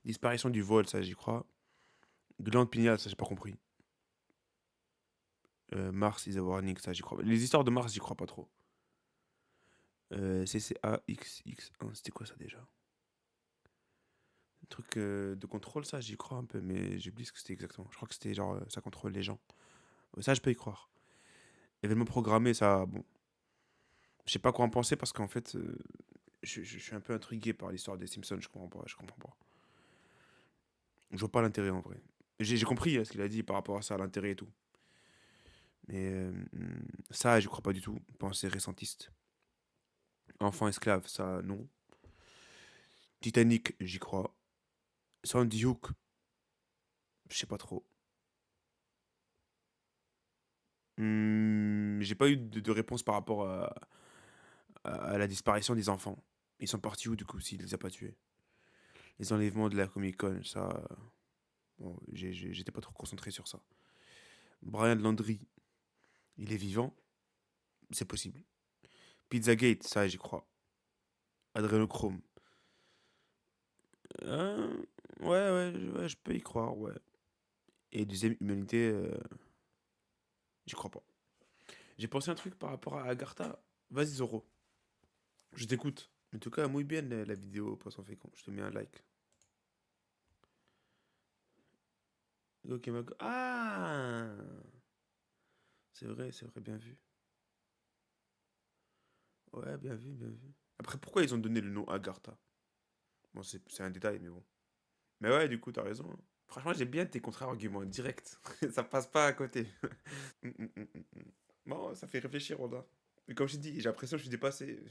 Disparition du vol, ça, j'y crois. Glande pinéale, ça, j'ai pas compris. Mars is a warning, ça, j'y crois. Les histoires de Mars, j'y crois pas trop. CCAXX1, c'était quoi ça déjà? Un truc de contrôle, ça, j'y crois un peu, mais j'ai oublié ce que c'était exactement. Je crois que c'était genre, ça contrôle les gens. Ça, je peux y croire. Événement programmé, ça, bon. Je sais pas quoi en penser parce qu'en fait, je suis un peu intrigué par l'histoire des Simpsons, je comprends pas. Je vois pas l'intérêt en vrai. J'ai compris ce qu'il a dit par rapport à ça, l'intérêt et tout. Mais ça, je crois pas du tout. Pensée récentiste. Enfant esclave, ça, non. Titanic, j'y crois. Sandy Hook, je sais pas trop. J'ai pas eu de réponse par rapport à la disparition des enfants. Ils sont partis où du coup s'il les a pas tués? Les enlèvements de la Comic Con, ça. Bon, j'étais pas trop concentré sur ça. Brian Landry, il est vivant? C'est possible. Pizzagate, ça j'y crois. Adrenochrome. Ouais, je peux y croire, ouais. Et deuxième humanité, j'y crois pas. J'ai pensé un truc par rapport à Agartha. Vas-y Zoro, je t'écoute. En tout cas, muy bien la vidéo, poisson fécond. Je te mets un like. Ok, ah, c'est vrai, bien vu. Ouais, bien vu, bien vu. Après, pourquoi ils ont donné le nom Agartha? Bon, c'est un détail, mais bon. Mais ouais, du coup, t'as raison, hein. Franchement, j'aime bien tes contre-arguments directs. Ça passe pas à côté. Bon, ça fait réfléchir, Roda. Mais comme je t'ai dit, j'ai l'impression que je suis dépassé.